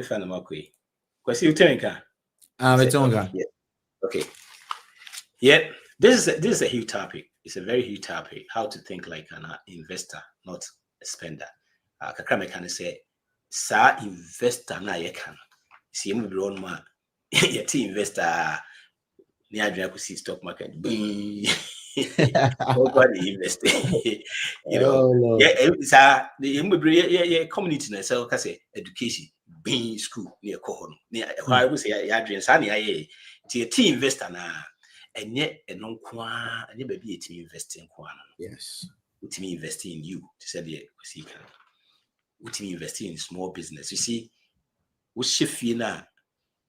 found a marquee. Because you telling can. Okay. Yeah. This is a huge topic. It's a very huge topic. How to think like an investor, not a spender. Kakame can say, "Sa investor na ye can." See him be on man. Yet investor. Near to see stock market. Nobody invest. You know, it's the community. So, I say education, being school near Kohon. Near I would say, Adrian Sani, tea investor now, and yet a non qua, and never be a team investing quan. Yes, to me investing in you to say the can. To me investing in small business. You see, what shift you now,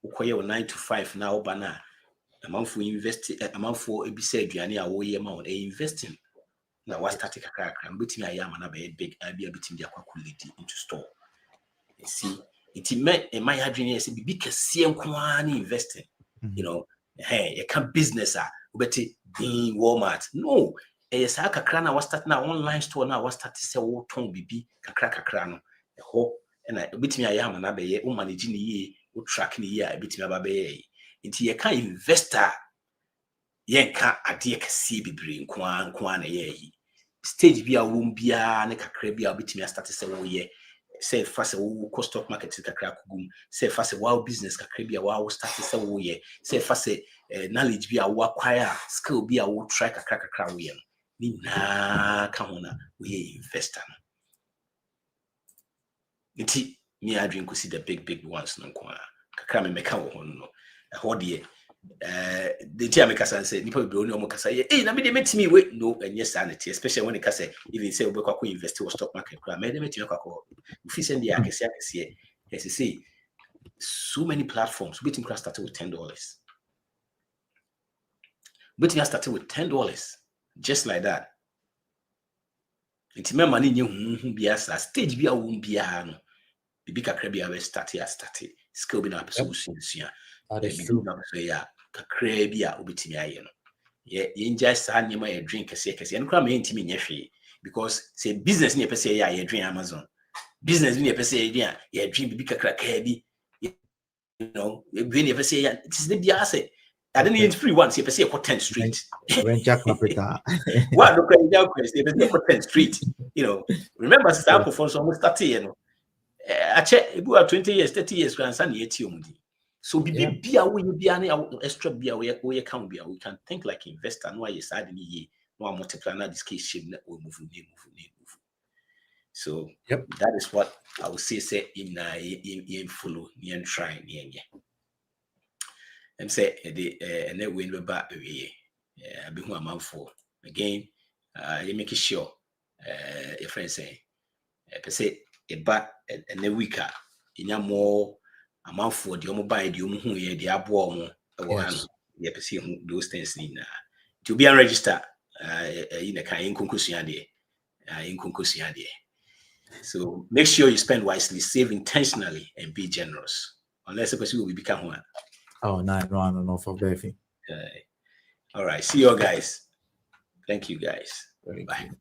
who 9 to 5 now, banana. A month for investing, a month for a beside you, a way amount, a investing. Now, what static a crack and betting I am and a big idea between the quality into store. You see, it meant in my dream, be big as CM investing. You know, hey, a camp business, but it being Walmart. No, a Saka crana was starting an online store now, was starting to sell tongue BB, a crack a crano, a hope, and I between I am and I managing the year, or tracking the year, between a baby. Into a kind investor, yanka a dear see be bring kwan a year. Stage be a womb be a neck a crabby, I'll be to me. I started to say, oh, yeah, say fast a stock market to crack goom, say fast a wild business, a crabby, a wow, start to say, oh, yeah, say fast a knowledge be a acquire, skill be a wood track a crack a crown. Nina, come on, we investor. Niti, me, I drink to see the big ones, no qua. Kakame make out no. The time I say, people don't know what say, hey, let me make me wait. No, and yes, sanity, especially when it say, even say, we can invest in stock market. Made me to if you send the accuracy, as you see, so many platforms. Betting class started with $10. Betting started with $10, just like that. It's my money, you be as a stage be a womb be a the big crabby started. Skill be up so soon. That is true. Yeah, Crabia ubitimi yeah, you just send you my drink a second and cram into me because say business near per se, yeah, you drink Amazon. Business near per se, yeah, you drink big crack heavy, you know, you never say, yeah, it is the biase. I don't need free ones, you per se, 10th Street. Venture capital. What look at the question, 10th Street, you know, remember, Star for almost 30, you know. I check about 20 years, 30 years, grandson, yet you. So be extra be aware we can think like investor no you side in ye no multiply na this case shape na move. So that is what I would say in follow and try and say and then win back away be who am for again you make it sure your friend say per se a back and a weaker in your more amount for the mobile the who ye the abo you perceive those things to be unregistered in a kind in conclusion So make sure you spend wisely, save intentionally, and be generous. Unless a person will become one. Oh, no, for Befi. All right. See you guys. Thank you, guys. Thank Bye. you.